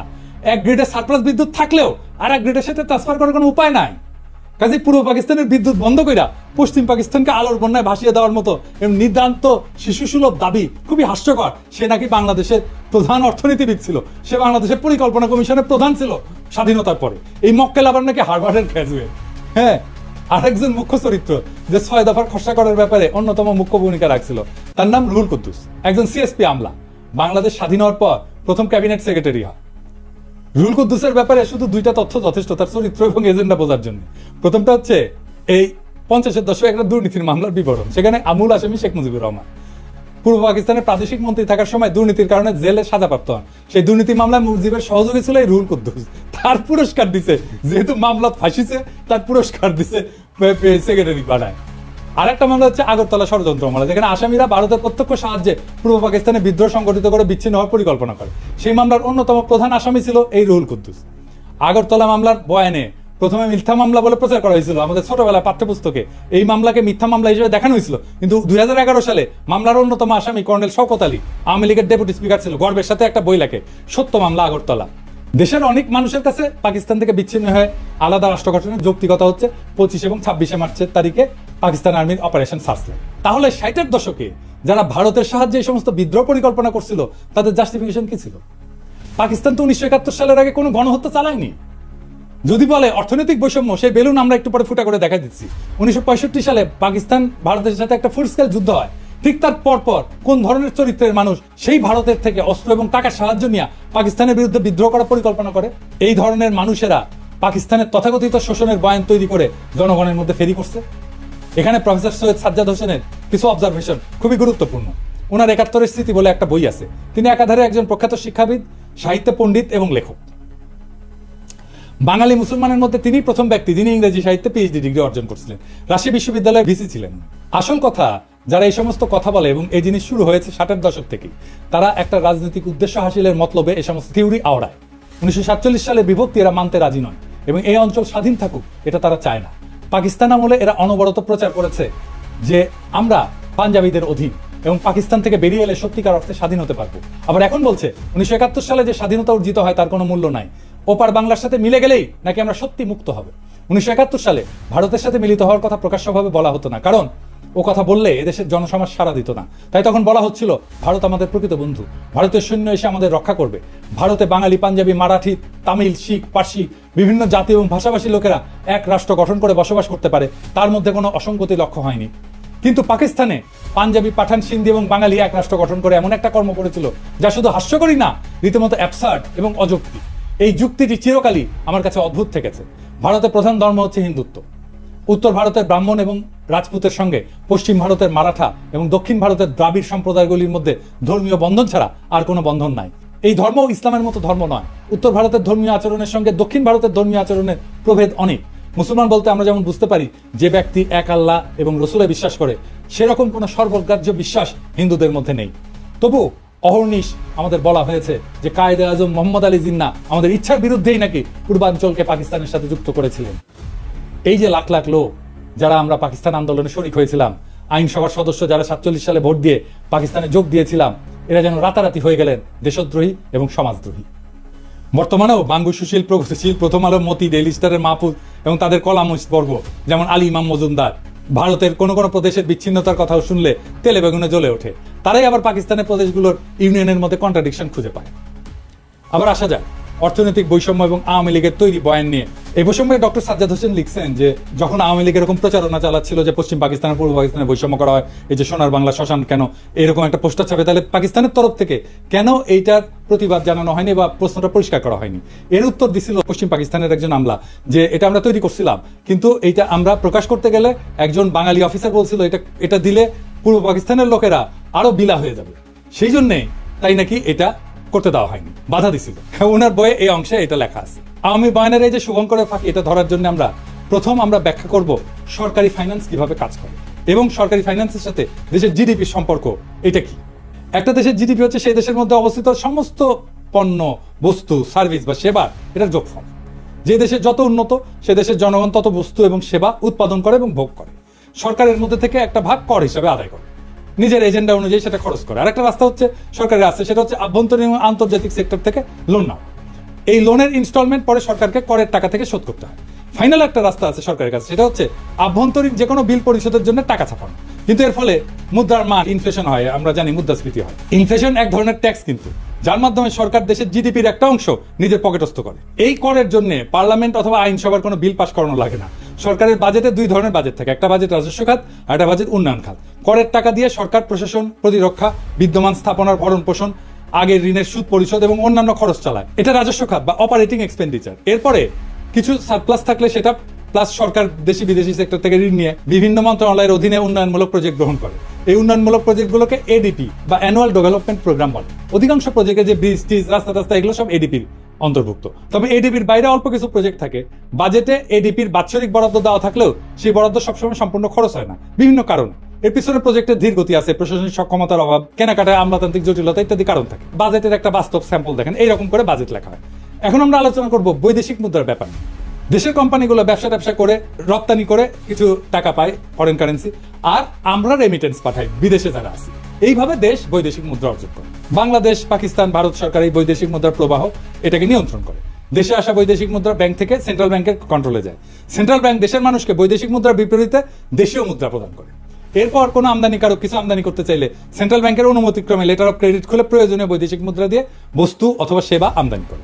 এক গ্রিডে সারপ্লাস বিদ্যুৎ থাকলেও আর এক গ্রিডের সাথে ট্রান্সফার করার কোনো উপায় নাই। কাজে পূর্ব পাকিস্তানের বিদ্যুৎ বন্ধ কইরা পশ্চিম পাকিস্তানকে আলোর বন্যায় ভাসিয়ে দেওয়ার মতো নির্দান্ত শিশুসুলভ দাবি খুবই হাস্যকর। সে নাকি বাংলাদেশের প্রধান অর্থনীতিবিদ ছিল, সে বাংলাদেশের পরিকল্পনা কমিশনের প্রধান ছিল স্বাধীনতার পরে। এই মক্কেল আবার নাকি হার্ভার্ডের গ্র্যাজুয়েট। হ্যাঁ, আরেকজন মুখ্য চরিত্র যে 6 দফার খসড়া করার ব্যাপারে অন্যতম মুখ্য ভূমিকা রাখছিল, তার নাম রুহুল কুদ্দুস, একজন সিএসপি আমলা। বাংলাদেশ স্বাধীন হওয়ার পর প্রথম ক্যাবিনেট সেক্রেটারি হয়। রুহুল কুদ্দুসের ব্যাপারে শুধু দুইটা তথ্য যথেষ্ট তার চরিত্র এবং এজেন্ডা বোঝার জন্য। প্রথমটা হচ্ছে এই 50-এর দশকে একটা দুর্নীতির মামলার বিবরণ, সেখানে আমূল আসামি শেখ মুজিবুর রহমান। পূর্ব পাকিস্তানের প্রাদেশিক মন্ত্রী থাকার সময় দুর্নীতির কারণে জেলে সাজাপ্রাপ্ত হন। সেই দুর্নীতি মামলায় মুজিবের সহযোগী ছিল এই রুহুল কুদ্দুস। তার পুরস্কার দিছে, যেহেতু মামলা ফাঁসিছে তার পুরস্কার দিছে সেক্রেটারি বানায়। আরেকটা মামলা হচ্ছে আগরতলা ষড়যন্ত্র মামলা, যেখানে আসামিরা ভারতের প্রত্যক্ষ সাহায্যে পূর্ব পাকিস্তানে বিদ্রোহ সংগঠিত করে বিচ্ছিন্ন হওয়ার পরিকল্পনা করে। সেই মামলার অন্যতম প্রধান আসামি ছিল এই রুহুল কুদ্দুস। আগরতলা মামলার বয়ানে প্রথমে মিথ্যা মামলা বলে প্রচার করা হয়েছিল আমাদের ছোটবেলায় পাঠ্যপুস্তকে। এই মামলাকে মিথ্যা মামলা হিসেবে দেখানো হয়েছিল, কিন্তু 2011 সালে মামলার অন্যতম আসামি কর্নেল শওকত আলী, আওয়ামী লীগের ডেপুটি স্পিকার ছিল, গর্বের সাথে একটা বই লেখে, সত্য মামলা আগরতলা। দেশের অনেক মানুষের কাছে পাকিস্তান থেকে বিচ্ছিন্ন হয়ে আলাদা রাষ্ট্র গঠনের যৌক্তিকতা হচ্ছে 25 এবং 26 মার্চের তারিখে পাকিস্তান আর্মির অপারেশন সার্চলাইট। তাহলে 60-এর দশকে যারা ভারতের সাহায্যে এই সমস্ত বিদ্রোহ পরিকল্পনা করছিল তাদের জাস্টিফিকেশন কি ছিল? পাকিস্তান তো 1971 সালের আগে কোনো গণহত্যা চালায়নি। যদি বলে অর্থনৈতিক বৈষম্য, সেই বেলুন আমরা একটু পরে ফুটা করে দেখা দিচ্ছি। 1965 সালে পাকিস্তান ভারতের সাথে একটা ফুল স্কেল যুদ্ধ হয়। ঠিক তার পরপর কোন ধরনের চরিত্রের মানুষ সেই ভারতের থেকে অস্ত্র এবং টাকার সাহায্য নিয়ে পাকিস্তানের বিরুদ্ধে বিদ্রোহ করার পরিকল্পনা করে? এই ধরনের মানুষেরা পাকিস্তানের তথাকথিত শোষণের বয়ান তৈরি করে জনগণের মধ্যে ফেরি করছে। এখানে প্রফেসর সৈয়দ সাজ্জাদ হোসেনের কিছু অবজারভেশন খুবই গুরুত্বপূর্ণ। ওনার 71-এর স্মৃতি বলে একটা বই আছে। তিনি একাধারে একজন প্রখ্যাত শিক্ষাবিদ, সাহিত্য পণ্ডিত এবং লেখক। বাঙালি মুসলমানের মধ্যে তিনি প্রথম ব্যক্তি যিনি ইংরেজি সাহিত্যে পিএইচডি ডিগ্রি অর্জন করছিলেন। রাজশাহী বিশ্ববিদ্যালয়ের ভিসি ছিলেন। আসল কথা, যারা এই সমস্ত কথা বলে এবং এই জিনিস শুরু হয়েছে 60-এর দশক থেকে, তারা একটা রাজনৈতিক উদ্দেশ্য হাসিলের মতলবে এই সমস্ত থিওরি আওড়ায়। 1947 সালের বিভক্তি এরা মানতে রাজি নয় এবং এই অঞ্চল স্বাধীন থাকুক এটা তারা চায় না। পাকিস্তান আমলে এরা অনবরত প্রচার করেছে যে আমরা পাঞ্জাবিদের অধীন এবং পাকিস্তান থেকে বেরিয়ে এলে সত্যিকার অর্থে স্বাধীন হতে পারবো। আবার এখন বলছে 1971 সালে যে স্বাধীনতা অর্জিত হয় তার কোনো মূল্য নাই, ওপার বাংলার সাথে মিলে গেলেই নাকি আমরা সত্যি মুক্ত হবে। 1971 সালে ভারতের সাথে মিলিত হওয়ার কথা প্রকাশ্যভাবে বলা হতো না, কারণ ও কথা বললে এদেশের জনসমাজ সাড়া দিত না। তাই তখন বলা হচ্ছিল ভারত আমাদের প্রকৃত বন্ধু, ভারতের সৈন্য এসে আমাদের রক্ষা করবে। ভারতে বাঙালি, পাঞ্জাবি, মারাঠি, তামিল, শিখ, পার্সি বিভিন্ন জাতি এবং ভাষাভাষী লোকেরা এক রাষ্ট্র গঠন করে বসবাস করতে পারে, তার মধ্যে কোনো অসঙ্গতি লক্ষ্য হয়নি। কিন্তু পাকিস্তানে পাঞ্জাবি, পাঠান, সিন্ধি এবং বাঙালি এক রাষ্ট্র গঠন করে এমন একটা কর্ম করেছিল যা শুধু হাস্যকরই না, রীতিমতো অ্যাবসার্ড এবং অযৌক্তিক। এই যুক্তিটি চিরকালই আমার কাছে অদ্ভুত থেকেছে। ভারতের প্রধান ধর্ম হচ্ছে হিন্দুত্ব। উত্তর ভারতের ব্রাহ্মণ এবং রাজপুতের সঙ্গে পশ্চিম ভারতের মারাঠা এবং দক্ষিণ ভারতের দ্রাবিড় সম্প্রদায়গুলির মধ্যে ধর্মীয় বন্ধন ছাড়া আর কোনো বন্ধন নাই। এই ধর্ম ইসলামের মতো ধর্ম নয়। উত্তর ভারতের ধর্মীয় আচরণের সঙ্গে দক্ষিণ ভারতের ধর্মীয় আচরণের প্রভেদ অনেক। মুসলমান বলতে আমরা যেমন বুঝতে পারি যে ব্যক্তি এক আল্লাহ এবং রসুলে বিশ্বাস করে, সেরকম কোনো সর্বগ্রাহ্য বিশ্বাস হিন্দুদের মধ্যে নেই। তবু অহর্নিশ আমাদের বলা হয়েছে যে কায়েদে আজম মোহাম্মদ আলী জিন্নাহ আমাদের ইচ্ছার বিরুদ্ধেই নাকি পূর্বাঞ্চলকে পাকিস্তানের সাথে যুক্ত করেছিলেন। এই যে লাখ লাখ লোক যারা আমরা পাকিস্তান আন্দোলনে শরিক হয়েছিলাম, আইনসভার সদস্য যারা 47 সালে ভোট দিয়ে পাকিস্তানে যোগ দিয়েছিলাম, এরা যেন রাতারাতি হয়ে গেলেন দেশদ্রোহী এবং সমাজদ্রোহী। বর্তমানেও বাঙ্গু সুশীল, প্রগতিশীল, প্রথম আলো, মতি, ডেইলি স্টারের মাহফুজ এবং তাদের কলামিস্ট বর্গ যেমন আলী ইমাম মজুমদার ভারতের কোন কোন প্রদেশের বিচ্ছিন্নতার কথাও শুনলে তেলে বেগুনে জ্বলে ওঠে। তারাই আবার পাকিস্তানের প্রদেশগুলোর ইউনিয়নের মধ্যে কন্ট্রাডিকশন খুঁজে পায়। আবার আসা যায় অর্থনৈতিক বৈষম্য এবং আওয়ামী লীগের তৈরি বয়ান নিয়ে। এই বৈষম্যে ডক্টর সাজ্জাদ হোসেন লিখছেন যে যখন আওয়ামী লীগ এরকম প্রচারণা চালাচ্ছিল যে পশ্চিম পাকিস্তান পূর্ব পাকিস্তানে বৈষম্য করা হয়, এই যে সোনার বাংলা শ্মশান কেন এরকম একটা পোস্টার ছাপে, তাহলে পাকিস্তানের তরফ থেকে কেন এইটার প্রতিবাদ জানানো হয়নি বা প্রশ্নটা পরিষ্কার করা হয়নি? এর উত্তর দিছিল পশ্চিম পাকিস্তানের একজন আমলা যে এটা আমরা তৈরি করছিলাম, কিন্তু এইটা আমরা প্রকাশ করতে গেলে একজন বাঙালি অফিসার বলছিল এটা দিলে পূর্ব পাকিস্তানের লোকেরা আরো বিলা হয়ে যাবে, সেই জন্যে তাই নাকি এটা করতে দেওয়া হয়নি, বাধা দিছিল। ওনার বইয়ে এই অংশে এটা লেখা আছে। আওয়ামী বয়ানের এই যে শুভঙ্করের ফাঁকি, এটা ধরার জন্য আমরা ব্যাখ্যা করব সরকারি ফাইন্যান্স কিভাবে কাজ করে এবং সরকারি ফাইন্যান্সের সাথে দেশের জিডিপির সম্পর্ক এটা কি। একটা দেশের জিডিপি হচ্ছে সেই দেশের মধ্যে অবস্থিত সমস্ত পণ্য, বস্তু, সার্ভিস বা সেবা, এটার যোগফল। যে দেশে যত উন্নত সে দেশের জনগণ তত বস্তু এবং সেবা উৎপাদন করে এবং ভোগ করে। সরকারের মধ্যে থেকে একটা ভাগ কর হিসাবে আদায় করে, নিজের এজেন্ডা অনুযায়ী সেটা খরচ করে। আর একটা রাস্তা হচ্ছে সরকারের আছে, সেটা হচ্ছে আভ্যন্তরীণ এবং আন্তর্জাতিক সেক্টর থেকে লোন নেওয়া। এই লোনের ইনস্টলমেন্ট পরে সরকারকে করের টাকা থেকে শোধ করতে হয়। ফাইনাল একটা রাস্তা আছে সরকারের কাছে, সেটা হচ্ছে আভ্যন্তরীণ যে কোনো বিল পরিশোধের জন্য টাকা ছাপানো। কিন্তু এর ফলে মুদ্রার মান, ইনফ্লেশন হয়, আমরা জানি মুদ্রাস্ফীতি হয়। ইনফ্লেশন এক ধরনের ট্যাক্স কিন্তু, যার মাধ্যমে সরকার দেশের জিডিপির একটা অংশ নিজের পকেটস্থ করে। এই করের জন্য পার্লামেন্ট অথবা আইনসভার কোনো বিল পাস করানো লাগে না। সরকারের বাজেটে দুই ধরনের বাজেট থাকে, একটা বাজেট রাজস্ব খাত আর একটা বাজেট উন্নয়ন খাত। করের টাকা দিয়ে সরকার প্রশাসন, প্রতিরক্ষা, বিদ্যমান স্থাপনার ভরণ পোষণ, আগের ঋণের সুদ পরিশোধ এবং অন্যান্য খরচ চালায়। এটা রাজস্ব খাত বা অপারেটিং এক্সপেন্ডিচার। এরপরে কিছু সারপ্লাস থাকলে সেটা প্লাস সরকার দেশি বিদেশি সেক্টর থেকে ঋণ নিয়ে বিভিন্ন মন্ত্রণালয়ের অধীনে উন্নয়নমূলক প্রজেক্ট গ্রহণ করে। এই উন্নয়নমূলক প্রজেক্টগুলোকে এডিপি বা অ্যানুয়াল ডেভেলপমেন্ট প্রোগ্রাম বলে। অধিকাংশ প্রজেক্টে যে ব্রিজ টিজ, রাস্তা টাস্তা, এগুলো সব এডিপির অন্তর্ভুক্ত। তবে এডিপির বাইরে অল্প কিছু প্রজেক্ট থাকে। বাজেটে এডিপির বাৎসরিক বরাদ্দ দেওয়া থাকলেও সেই বরাদ্দ সবসময় সম্পূর্ণ খরচ হয় না বিভিন্ন কারণে। এর পিছনে প্রজেক্টের ধীর গতি আছে, প্রশাসনিক সক্ষমতার অভাব, কেনাকাটায় আমলাতান্ত্রিক জটিলতা ইত্যাদি কারণ থাকে। বাজেটের একটা বাস্তব স্যাম্পল দেখেন, এইরকম করে বাজেট লেখা হয়। এখন আমরা আলোচনা করব বৈদেশিক মুদ্রার ব্যাপার। দেশের কোম্পানিগুলো ব্যবসা করে রপ্তানি করে কিছু টাকা পায়, ফরেন কারেন্সি, আর আমরা রেমিটেন্স পাঠাই বিদেশে যারা আছে। এইভাবে দেশ বৈদেশিক মুদ্রা অর্জন করে। বাংলাদেশ, পাকিস্তান, ভারত সরকার এই বৈদেশিক মুদ্রার প্রবাহ এটাকে নিয়ন্ত্রণ করে। দেশে আসা বৈদেশিক মুদ্রা ব্যাংক থেকে সেন্ট্রাল ব্যাংকের কন্ট্রোলে যায়। সেন্ট্রাল ব্যাংক দেশের মানুষকে বৈদেশিক মুদ্রার বিপরীতে দেশীয় মুদ্রা প্রদান করে। এরপর কোনো আমদানিকারক কিছু আমদানি করতে চাইলে সেন্ট্রাল ব্যাংকের অনুমতিক্রমে লেটার অফ ক্রেডিট খুলে প্রয়োজনীয় বৈদেশিক মুদ্রা দিয়ে বস্তু অথবা সেবা আমদানি করে।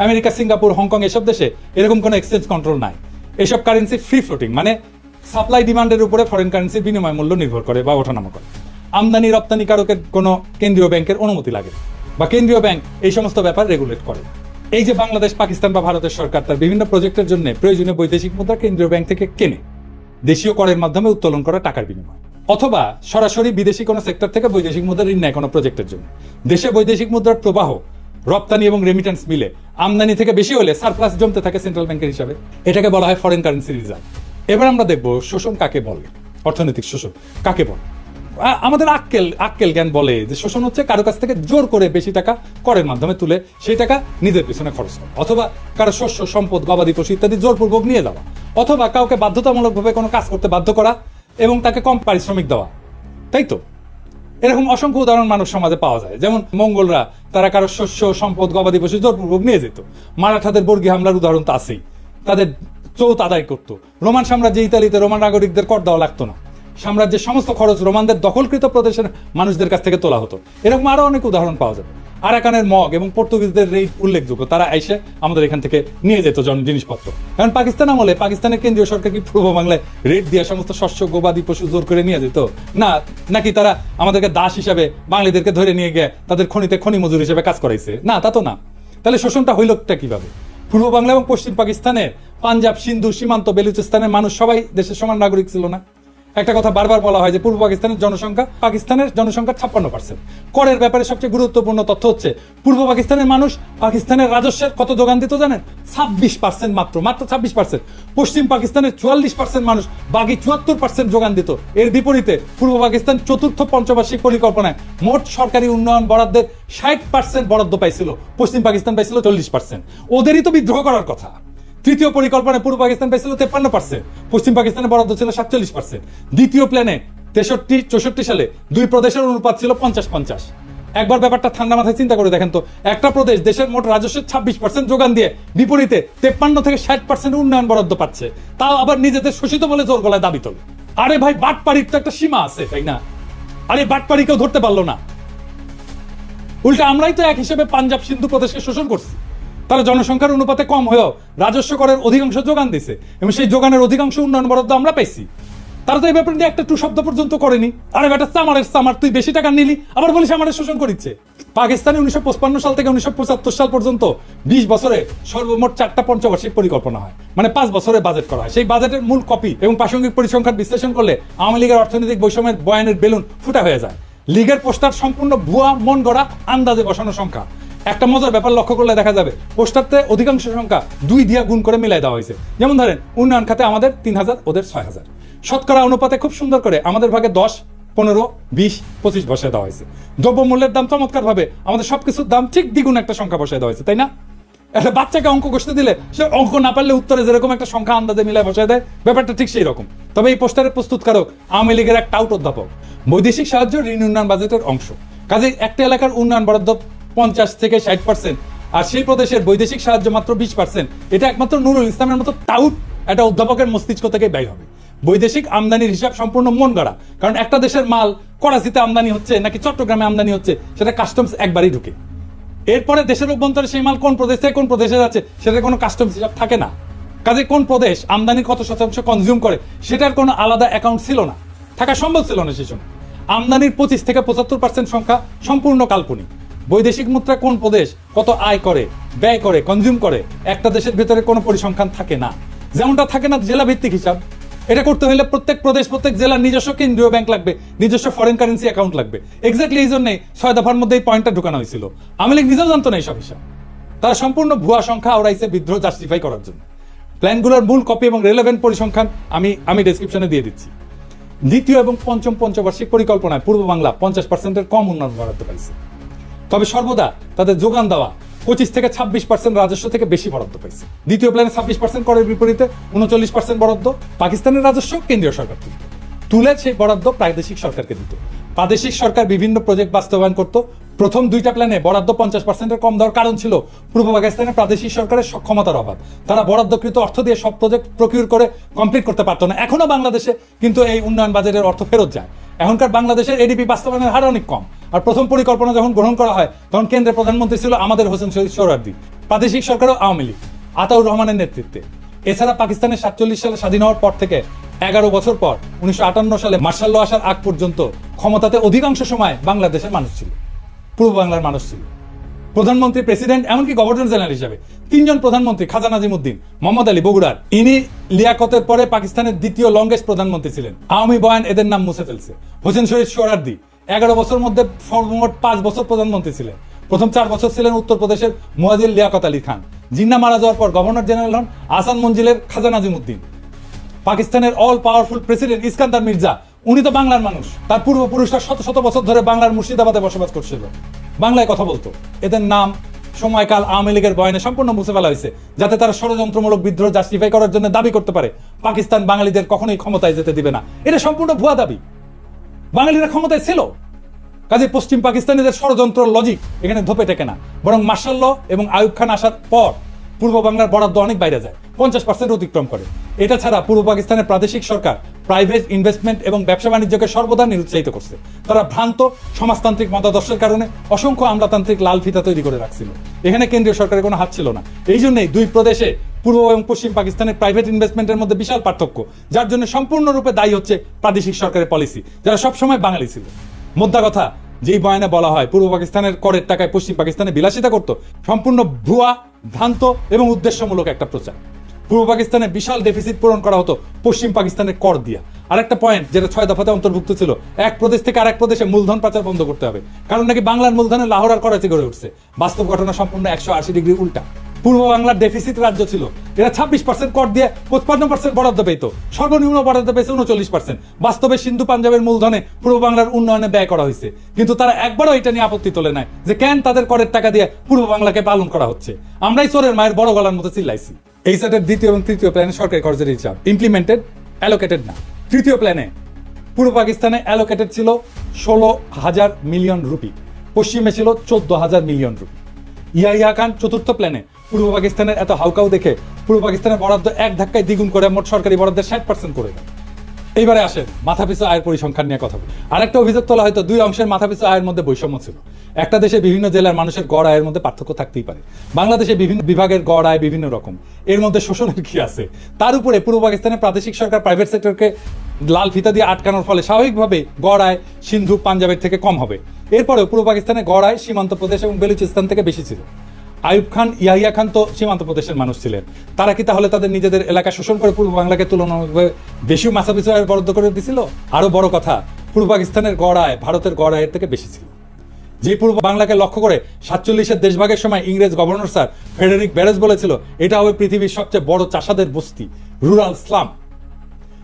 আমেরিকা, সিঙ্গাপুর, হংকং এসব দেশে এরকম কোনো এক্সচেঞ্জ কন্ট্রোল নাই। এসব কারেন্সি ফ্রি ফ্লোটিং, মানে সাপ্লাই ডিমান্ডের উপরে ফরেন কারেন্সির বিনিময় মূল্য নির্ভর করে বা ওঠানামা করে। আমদানি রপ্তানিকারকের কোনো কেন্দ্রীয় ব্যাংকের অনুমতি লাগে বা কেন্দ্রীয় ব্যাংক এই সমস্ত ব্যাপার রেগুলেট করে। এই যে বাংলাদেশ, পাকিস্তান বা ভারতের সরকার তার বিভিন্ন প্রজেক্টের জন্য প্রয়োজনীয় বৈদেশিক মুদ্রা কেন্দ্রীয় ব্যাংক থেকে কেনে দেশীয় করের মাধ্যমে উত্তোলন করা টাকার বিনিময়, অথবা সরাসরি বিদেশি কোনো সেক্টর থেকে বৈদেশিক মুদ্রা ঋণ নেয় কোনো প্রজেক্টের জন্য। দেশে বৈদেশিক মুদ্রার প্রবাহ রপ্তানি এবং রেমিটেন্স মিলে আমদানি থেকে বেশি হলে সারপ্লাস জমতে থাকে সেন্ট্রাল ব্যাংকের হিসাবে। এটাকে বলা হয় ফরেন কারেন্সি রিজার্ভ। এবার আমরা দেখব শোষণ কাকে বলে, অর্থনৈতিক শোষণ কাকে বলে। আমাদের আক্কেল জ্ঞান বলে যে শোষণ হচ্ছে কারো কাছ থেকে জোর করে বেশি টাকা করের মাধ্যমে তুলে সেই টাকা নিজের পিছনে খরচ করা, অথবা কারো শস্য, সম্পদ, গবাদি পশু ইত্যাদি জোরপূর্বক নিয়ে যাওয়া, অথবা কাউকে বাধ্যতামূলকভাবে কোনো কাজ করতে বাধ্য করা এবং তাকে কম পারিশ্রমিক দেওয়া। তাই তো এরকম অসংখ্য উদাহরণ মানুষ সমাজে পাওয়া যায়। যেমন মঙ্গলরা তারা কারো শস্য, সম্পদ, গবাদি পশু জোরপূর্বক নিয়ে যেত। মারাঠাদের বর্গী হামলার উদাহরণ তো আছেই, তাদের চৌত আদায় করতো। রোমান সাম্রাজ্যে ইতালিতে রোমান নাগরিকদের কর দেওয়া লাগতো না। সাম্রাজ্যের সমস্ত খরচ রোমানদের দখলকৃত প্রদেশের মানুষদের কাছ থেকে তোলা হতো। এরকম আরো অনেক উদাহরণ পাওয়া যাবে। আরাকানের মগ এবং পর্তুগিজদের রেট উল্লেখযোগ্য, তারা এসে আমাদের এখান থেকে নিয়ে যেত জিনিসপত্র। কারণ পাকিস্তান আমলে পাকিস্তানের কেন্দ্রীয় সরকার কি পূর্ব বাংলায় রেট দিয়ে সমস্ত শস্য, গবাদি পশু জোর করে নিয়ে যেত না, নাকি তারা আমাদেরকে দাস হিসাবে বাঙালিদেরকে ধরে নিয়ে গিয়ে তাদের খনিতে খনি মজুর হিসেবে কাজ করাইছে? না, তা তো না। তাহলে শোষণটা হইলটা কিভাবে? পূর্ব বাংলা এবং পশ্চিম পাকিস্তানের, পাঞ্জাব, সিন্ধু, সীমান্ত, বেলুচিস্তানের মানুষ সবাই দেশের সমান নাগরিক ছিল না। একটা কথা বারবার বলা হয় যে পূর্ব পাকিস্তানের জনসংখ্যা পাকিস্তানের জনসংখ্যা 56%। করের ব্যাপারে সবচেয়ে গুরুত্বপূর্ণ তথ্য হচ্ছে পূর্ব পাকিস্তানের মানুষ পাকিস্তানের রাজস্বের কত যোগান দিত জানেন? 26%, মাত্র 26%। পশ্চিম পাকিস্তানের 44% মানুষ বাকি 74% যোগান দিত। এর বিপরীতে পূর্ব পাকিস্তান চতুর্থ পঞ্চবার্ষিক পরিকল্পনায় মোট সরকারি উন্নয়ন বরাদ্দের 60% বরাদ্দ পাইছিল, পশ্চিম পাকিস্তান পাইছিল 40%। ওদেরই তো বিদ্রোহ করার কথা। তৃতীয় পরিকল্পনায় পূর্ব পাকিস্তান পাইছিল 53%, পশ্চিম পাকিস্তানের বরাদ্দ ছিল 47%। দ্বিতীয় প্ল্যানে 63-64 সালে দুই প্রদেশের অনুপাত ছিল 50-50। একবার ব্যাপারটা ঠান্ডা মাথায় চিন্তা করে দেখেন তো, একটা প্রদেশ দেশের মোট রাজস্বের 26% যোগান দিয়ে বিপরীতে 53 থেকে 60% উন্নয়ন বরাদ্দ পাচ্ছে, তাও আবার নিজেদের শোষিত বলে জোর গলায় দাবি তোলে। আরে ভাই, বাটপাড়ির তো একটা সীমা আছে, তাই না? আরে বাটপাড়ি কেউ ধরতে পারলো না, উল্টা আমরাই তো এক হিসেবে পাঞ্জাব সিন্ধু প্রদেশকে শোষণ করছি। তারা জনসংখ্যার অনুপাতে কম হয়েও রাজস্ব করের অধিকাংশ যোগান দিছে এবং সেই যোগানের অধিকাংশ উন্নয়ন বরাদ্দ আমরা পাইছি। তারা তো এই ব্যাপারে একটা টু শব্দ পর্যন্ত করেনি। আরে বেটা, চামারের চামার, তুই বেশি টাকা নিলি আবার বলিস আমাদের শোষণ করিচ্ছে। পাকিস্তানে 1955 সাল থেকে 1975 সাল পর্যন্ত 20 বছরে সর্বমোট 4টা পঞ্চবার্ষিক পরিকল্পনা হয়, মানে 5 বছরে বাজেট করা হয়। সেই বাজেটের মূল কপি এবং প্রাসঙ্গিক পরিসংখ্যান বিশ্লেষণ করলে আওয়ামী লীগের অর্থনৈতিক বৈষম্যের বয়ানের বেলুন ফুটা হয়ে যায়। লীগের পোস্টার সম্পূর্ণ ভুয়া, মন গড়া, আন্দাজে বসানো সংখ্যা। একটা মজার ব্যাপার লক্ষ্য করলে দেখা যাবে পোস্টারতে অধিকাংশ সংখ্যা 2 দিয়া গুণ করে মিলাই দেওয়া হয়েছে। যেমন ধরেন, উন্নয়ন খাতে আমাদের 3000, ওদের 6000। শতকরা অনুপাতে খুব সুন্দর করে আমাদের ভাগে 10, 15, 20, 25 বসায় দেওয়া হয়েছে। দ্রব্যমূল্যের দাম চমৎকার ভাবে আমাদের সবকিছুর দাম ঠিক দ্বিগুণ একটা সংখ্যা বসায় দেওয়া হয়েছে, তাই না? একটা বাচ্চাকে অঙ্ক কষতে দিলে সে অঙ্ক না পারলে উত্তরে যেরকম একটা সংখ্যা আন্দাজে মিলাই বসায় দেয়, ব্যাপারটা ঠিক সেই রকম। তবে এই পোস্টারের প্রস্তুতকারক আওয়ামী লীগের এক টাউট অধ্যাপক। বৈদেশিক সাহায্য ঋণ উন্নয়ন বাজেটের অংশ, কাজে একটা এলাকার উন্নয়ন বরাদ্দ 50 থেকে 60%, আর সেই প্রদেশের বৈদেশিক সাহায্য মাত্র 20%। এটা একমাত্র নুরুল ইসলামের মতো টাউট একটা অধ্যাপকের মস্তিষ্ক থেকে ব্যয় হবে। বৈদেশিক আমদানির হিসাব সম্পূর্ণ মন গড়া, কারণ একটা দেশের মাল করাচিতে আমদানি হচ্ছে নাকি চট্টগ্রামে আমদানি হচ্ছে সেটা কাস্টমস একবারই ঢুকে। এরপরে দেশের অভ্যন্তরে সেই মাল কোন প্রদেশ থেকে কোন প্রদেশে যাচ্ছে সেটার কোনো কাস্টমস হিসাব থাকে না। কাজে কোন প্রদেশ আমদানির কত শতাংশ কনজিউম করে সেটার কোনো আলাদা অ্যাকাউন্ট ছিল না, থাকা সম্ভব ছিল না সেই সময়। আমদানির 25 থেকে 75% সংখ্যা সম্পূর্ণ কাল্পনিক। বৈদেশিক মুদ্রা কোন প্রদেশ কত আয় করে, ব্যয় করে, কনজিউম করে, একটা দেশের ভেতরে কোনো পরিসংখ্যান থাকে না। যেমনটা থাকে না জেলা ভিত্তিক হিসাব। এটা করতে হলে প্রত্যেক প্রদেশ, প্রত্যেক জেলার নিজস্ব কেন্দ্রীয় ব্যাংক লাগবে, নিজস্ব ফরেন কারেন্সি অ্যাকাউন্ট লাগবে। এক্স্যাক্টলি এই জন্যই 6 দফার মধ্যে এই পয়েন্টটা ঢুকানো হয়েছিল। আওয়ামী লীগ নিজেও জানতো না এইসব হিসাব। তারা সম্পূর্ণ ভুয়া সংখ্যা আওড়াইছে বিদ্রোহ জাস্টিফাই করার জন্য। প্ল্যানগুলোর মূল কপি এবং রেলেভেন্ট পরিসংখ্যান আমি ডেসক্রিপশনে দিয়ে দিচ্ছি। দ্বিতীয় এবং পঞ্চম পঞ্চবার্ষিক পরিকল্পনায় পূর্ব বাংলা 50%-এর কম উন্নয়ন বরাদ্দ পাইছে, তবে সর্বদা তাদের যোগান দেওয়া 25 থেকে 26% রাজস্ব থেকে বেশি বরাদ্দ পাইছে। দ্বিতীয় প্ল্যানে 26% করের বিপরীতে 39% বরাদ্দ পাকিস্তানের রাজস্ব কেন্দ্রীয় সরকার তুলে সেই বরাদ্দ প্রাদেশিক সরকারকে দিত। প্রাদেশিক সরকার বিভিন্ন প্রজেক্ট বাস্তবায়ন করত। প্রথম 2টা প্ল্যানে বরাদ্দ 50%-এর কম দেওয়ার কারণ ছিল পূর্ব পাকিস্তানের প্রাদেশিক সরকারের সক্ষমতার অভাব। তারা বরাদ্দকৃত অর্থ দিয়ে সব প্রজেক্ট প্রকিউর করে কমপ্লিট করতে পারতো না। এখনো বাংলাদেশে কিন্তু এই উন্নয়ন বাজেটের অর্থ ফেরত যায়। এখনকার বাংলাদেশের এডিপি বাস্তবায়নের হার অনেক কম। আর প্রথম পরিকল্পনা যখন গ্রহণ করা হয় তখন কেন্দ্রের প্রধানমন্ত্রী ছিল আমাদের হোসেন শহীদ সোহরাওয়ার্দী, প্রাদেশিক সরকারও আওয়ামী লীগ, আতাউর রহমানের নেতৃত্বে। এছাড়া পাকিস্তানের 47 সালে স্বাধীন হওয়ার পর থেকে 11 বছর পর 1958 সালে মার্শাল ল আসার আগ পর্যন্ত ক্ষমতাতে অধিকাংশ সময় বাংলাদেশের মানুষ ছিল, পূর্ব বাংলার মানুষ ছিল। প্রধানমন্ত্রী, প্রেসিডেন্ট, এমনকি গভর্নর জেনারেল হিসেবে 3 জন প্রধানমন্ত্রী, খাজা নাজিমুদ্দিন, মোহাম্মদ আলী বগুড়ার, ইনি লিয়াকতের পরে পাকিস্তানের দ্বিতীয় লংগেস্ট প্রধানমন্ত্রী ছিলেন। আওয়ামী বয়ান এদের নাম মুছে ফেলছে। হোসেন শহীদ সোহরাওয়ার্দী 11 বছর মধ্যে সর্বমোট 5 বছর প্রধানমন্ত্রী ছিলেন। প্রথম 4 বছর ছিলেন উত্তরপ্রদেশের মুয়াজ্জিল লিয়াকত আলী খান। জিন্না মারা যাওয়ার পর গভর্নর জেনারেল হন আহসান মঞ্জিলের খাজা নাজিমুদ্দিন। পাকিস্তানের all powerful president Iskander Mirza, উনি তো বাংলার মানুষ। তার পূর্বপুরুষরা শত শত বছর ধরে বাংলার মুর্শিদাবাদে বসবাস করছিল, বাংলায় কথা বলতো। এদের নাম সময়কাল আওয়ামী লীগের বয়ানে সম্পূর্ণ মুছে ফেলা হয়েছে, যাতে তারা ষড়যন্ত্রমূলক বিদ্রোহ জাস্টিফাই করার জন্য দাবি করতে পারে পাকিস্তান বাঙালিদের কখনোই ক্ষমতায় যেতে দিবে না। এটা সম্পূর্ণ ভুয়া দাবি। বাঙালিরা ক্ষমতায় ছিল, কাজে পশ্চিম পাকিস্তানিদের ষড়যন্ত্র লজিক এখানে ধোপে টেকে না। বরং মার্শাল ল এবং আইয়ুব খান আসার পর পূর্ব বাংলার বরাদ্দ অনেক বাইরে যায়, 50% অতিক্রম করে। এটা ছাড়া পূর্ব পাকিস্তানের প্রাদেশিক সরকার প্রাইভেট ইনভেস্টমেন্ট এবং ব্যবসা বাণিজ্যকে সর্বদা নিরুৎসাহিত করছে। তারা ভ্রান্ত সমাজতান্ত্রিক মতাদর্শের কারণে অসংখ্য আমলাতান্ত্রিক লাল ফিতা তৈরি করে রাখছিল। এখানে কেন্দ্রীয় সরকারের কোনো হাত ছিল না। এই জন্যই 2 প্রদেশে পূর্ব এবং পশ্চিম পাকিস্তানের প্রাইভেট ইনভেস্টমেন্টের মধ্যে বিশাল পার্থক্য, যার জন্য সম্পূর্ণরূপে দায়ী হচ্ছে প্রাদেশিক সরকারের পলিসি, যারা সবসময় বাঙালি ছিল। মোদ্দা কথা, যেই বয়ানে বলা হয় পূর্ব পাকিস্তানের করের টাকায় পশ্চিম পাকিস্তানে বিলাসিতা করত, সম্পূর্ণ ভুয়া, ভ্রান্ত এবং উদ্দেশ্যমূলক একটা প্রচার। পূর্ব পাকিস্তানে বিশাল ডেফিসিট পূরণ করা হতো পশ্চিম পাকিস্তানের কর দিয়া। আরেকটা পয়েন্ট যেটা 6 দফাতে অন্তর্ভুক্ত ছিল, এক প্রদেশ থেকে আরেক প্রদেশে মূলধন পাচার বন্ধ করতে হবে, কারণ নাকি বাংলার মূলধনে লাহোর আর করাচি গড়ে উঠছে। বাস্তব ঘটনা সম্পূর্ণ 180 ডিগ্রি উল্টা। পূর্ব বাংলার ডেফিসিট রাজ্য ছিল, এরা 26% কর দিয়ে 55% বরাদ্দ পেত, সর্বনিম্ন বরাদ্দ পেয়েছে 39%। বাস্তবে সিন্ধু পাঞ্জাবের মূলধনে পূর্ব বাংলার উন্নয়নে ব্যয় করা হয়েছে, কিন্তু তারা একবারও এটা নিয়ে আপত্তি তোলে নাই যে কেন তাদের করের টাকা দিয়ে পূর্ব বাংলাকে পালন করা হচ্ছে। আমরাই চোরের মায়ের বড় গলার মতো চিল্লাইছি। এই সেটের দ্বিতীয় এবং তৃতীয় প্ল্যানে সরকারি খরচের হিসাব ইমপ্লিমেন্টেড, অ্যালোকেটেড না। তৃতীয় প্ল্যানে পূর্ব পাকিস্তানে অ্যালোকেটেড ছিল 16,000 মিলিয়ন রুপি, পশ্চিমে ছিল 14,000 মিলিয়ন রুপি। ইয়াহিয়া খান চতুর্থ প্ল্যানে পূর্ব পাকিস্তানের এত হাউকাউ দেখে পূর্ব পাকিস্তানের বরাদ্দ এক ধাক্কায় দ্বিগুণ করে মোট সরকারি বরাদ্দের 60% করে দেয়। এইবারে আসেন মাথাপিছু আয়ের পরিসংখ্যান নিয়ে কথা বলি। আরেকটা অভিযোগ তোলা হয়তো দুই অংশের মাথাপিছু আয়ের মধ্যে বৈষম্য ছিল। একটা দেশে বিভিন্ন জেলার মানুষের গড় আয়ের মধ্যে পার্থক্য থাকতেই পারে। বাংলাদেশে বিভিন্ন বিভাগের গড় আয় বিভিন্ন রকম, এর মধ্যে শোষণের কি আছে? তার উপরে পূর্ব পাকিস্তানের প্রাদেশিক সরকার প্রাইভেট সেক্টরকে লাল ফিতা দিয়ে আটকানোর ফলে স্বাভাবিকভাবে গড় আয় সিন্ধু পাঞ্জাবের থেকে কম হবে। এরপরেও পূর্ব পাকিস্তানের গড় আয় সীমান্ত প্রদেশ এবং বেলুচিস্তান থেকে বেশি ছিল। আইয়ুব খান, ইয়াহিয়া খান তো সীমান্ত প্রদেশের মানুষ ছিলেন। তারা কি তাহলে তাদের নিজেদের এলাকা শোষণ করে পূর্ব বাংলাকে তুলনামূলকভাবে বেশি মাথাপিছু আয় বরাদ্দ করে দিছিল? আরো বড় কথা, পূর্ব পাকিস্তানের গড় আয় ভারতের গড় আয়ের থেকে বেশি ছিল। যে পূর্ব বাংলাকে লক্ষ্য করে 47-এর দেশভাগের সময় ইংরেজ গভর্নর স্যার ফ্রেডেরিক ব্যারেজ বলেছিল এটা হবে পৃথিবীর সবচেয়ে বড় চাষাদের বস্তি, রুরাল স্লাম।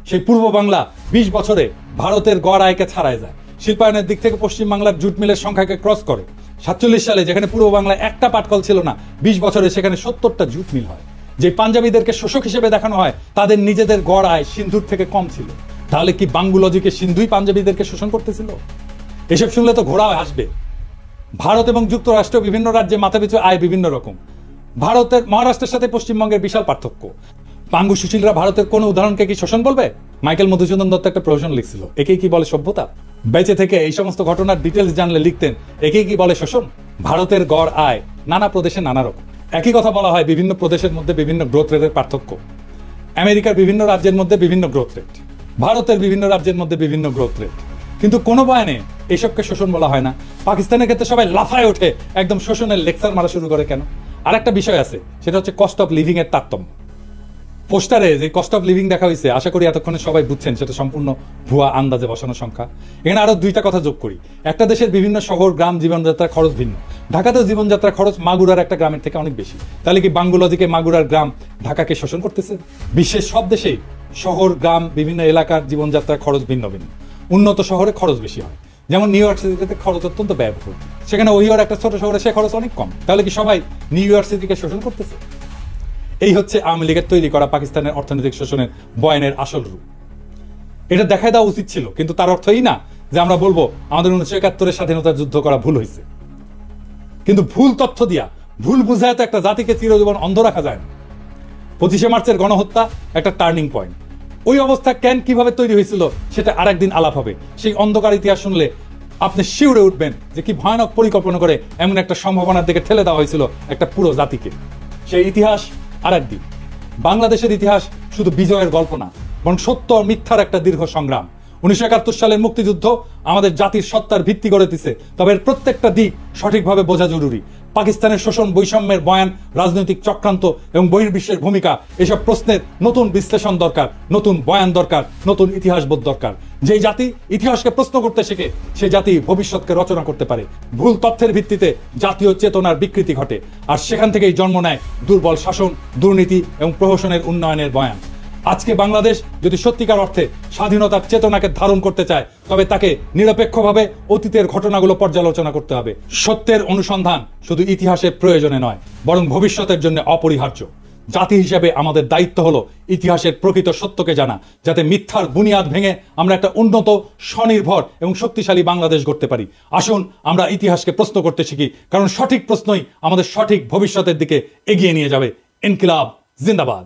সেই পূর্ব বাংলা 20 বছরে ভারতের গড় আয়কে ছাড়ায় যায়। শিল্পায়নের দিক থেকে পশ্চিম বাংলার জুট মিলের সংখ্যাকে ক্রস করে। 47 সালে যেখানে পূর্ব বাংলায় একটা পাটকল ছিল না, 20 বছরে সেখানে 70টা জুট মিল হয়। যে পাঞ্জাবিদেরকে শোষক হিসেবে দেখানো হয় তাদের নিজেদের গড় আয় সিন্ধুর থেকে কম ছিল। তাহলে কি বাঙ্গুলজিকে সিন্ধুই পাঞ্জাবিদেরকে শোষণ করতেছিল? এসব শুনলে তো ঘোড়া আসবে। ভারত এবং যুক্তরাষ্ট্র বিভিন্ন রাজ্যে মাথাপিছু আয় বিভিন্ন রকম। ভারতের মহারাষ্ট্রের সাথে পশ্চিমবঙ্গের বিশাল পার্থক্য। পাঙ্গু সুশীলরা ভারতের কোন উদাহরণকে কি শোষণ বলবে? মাইকেল মধুসূদন দত্ত একটা প্রহসন লিখছিল, একেই কি বলে সভ্যতা? বেঁচে থেকে এই সমস্ত ঘটনার ডিটেলস জানলে লিখতেন, একেই কি বলে শোষণ? ভারতের গড় আয় নানা প্রদেশে নানা রকম। একই কথা বলা হয় বিভিন্ন প্রদেশের মধ্যে বিভিন্ন গ্রোথ রেটের পার্থক্য। আমেরিকার বিভিন্ন রাজ্যের মধ্যে বিভিন্ন গ্রোথ রেট, ভারতের বিভিন্ন রাজ্যের মধ্যে বিভিন্ন গ্রোথ রেট। কিন্তু কোনো বয়ানে এসবকে শোষণ বলা হয় না। পাকিস্তানের ক্ষেত্রে সবাই লাফায় ওঠে, একদম শোষণের লেকচার মারা শুরু করে কেন? আর একটা বিষয় আছে, সেটা হচ্ছে কস্ট অফ লিভিং এর তারতম্য। পোস্টারে যে কস্ট অফ লিভিং দেখা হয়েছে, আশা করি এতক্ষণে সবাই বুঝছেন সেটা সম্পূর্ণ ভুয়া আন্দাজে বসানো সংখ্যা। এখানে আরো দুইটা কথা যোগ করি। একটা দেশের বিভিন্ন শহর গ্রাম জীবনযাত্রার খরচ ভিন্ন। ঢাকাতেও জীবনযাত্রার খরচ মাগুরার একটা গ্রামের থেকে অনেক বেশি। তাহলে কি বাঙ্গুলজিকে মাগুরার গ্রাম ঢাকাকে শোষণ করতেছে? বিশ্বের সব দেশেই শহর গ্রাম বিভিন্ন এলাকার জীবনযাত্রার খরচ ভিন্ন ভিন্ন। উন্নত শহরে খরচ বেশি হয়, যেমন নিউ ইয়র্ক সিটিতে খরচ অত্যন্ত ব্যয়বহুল। সেখানে ওই একটা ছোট শহরে সে খরচ অনেক কম। তাহলে কি সবাই নিউ ইয়র্ক সিটিকে শোষণ করতেছে? এই হচ্ছে আওয়ামী লীগের তৈরি করা পাকিস্তানের অর্থনৈতিক শোষণের বয়ানের আসল রূপ। এটা দেখাই দেওয়া উচিত ছিল, কিন্তু তার অর্থই না যে আমরা বলবো আমাদের 1971-এর স্বাধীনতার যুদ্ধ করা ভুল হয়েছে। কিন্তু ভুল তথ্য দিয়া ভুল বুঝায় তো একটা জাতিকে চিরজীবন অন্ধ রাখা যায় না। 25শে মার্চের গণহত্যা একটা টার্নিং পয়েন্ট। ওই অবস্থা কেন কিভাবে তৈরি হয়েছিল সেটা আরেকদিন আলাপ হবে। সেই অন্ধকার ইতিহাস শুনলে আপনি শিউরে উঠবেন যে কি ভয়ানক পরিকল্পনা করে এমন একটা সম্ভাবনার দিকে ঠেলে দেওয়া হয়েছিল একটা পুরো জাতিকে। সেই ইতিহাস আরেকদিন। বাংলাদেশের ইতিহাস শুধু বিজয়ের গল্প না, বরং সত্য আর মিথ্যার একটা দীর্ঘ সংগ্রাম। 1971 সালের মুক্তিযুদ্ধ আমাদের জাতির সত্তার ভিত্তি গড়ে দিছে, তবে এর প্রত্যেকটা দিক সঠিকভাবে বোঝা জরুরি। পাকিস্তানের শোষণ, বৈষম্যের বয়ান, রাজনৈতিক চক্রান্ত এবং বহির্বিশ্বের ভূমিকা, এসব প্রশ্নের নতুন বিশ্লেষণ দরকার, নতুন বয়ান দরকার, নতুন ইতিহাসবোধ দরকার। যেই জাতি ইতিহাসকে প্রশ্ন করতে শেখে সেই জাতি ভবিষ্যৎকে রচনা করতে পারে। ভুল তথ্যের ভিত্তিতে জাতীয় চেতনার বিকৃতি ঘটে, আর সেখান থেকেই জন্ম নেয় দুর্বল শাসন, দুর্নীতি এবং প্রহসনের উন্নয়নের বয়ান। আজকে বাংলাদেশ যদি সত্যিকার অর্থে স্বাধীনতার চেতনাকে ধারণ করতে চায়, তবে তাকে নিরপেক্ষভাবে অতীতের ঘটনাগুলো পর্যালোচনা করতে হবে। সত্যের অনুসন্ধান শুধু ইতিহাসের প্রয়োজনে নয়, বরং ভবিষ্যতের জন্য অপরিহার্য। জাতি হিসেবে আমাদের দায়িত্ব হলো ইতিহাসের প্রকৃত সত্যকে জানা, যাতে মিথ্যার বুনিয়াদ ভেঙে আমরা একটা উন্নত, স্বনির্ভর এবং শক্তিশালী বাংলাদেশ গড়তে পারি। আসুন আমরা ইতিহাসকে প্রশ্ন করতে শিখি, কারণ সঠিক প্রশ্নই আমাদের সঠিক ভবিষ্যতের দিকে এগিয়ে নিয়ে যাবে। ইনকিলাব জিন্দাবাদ।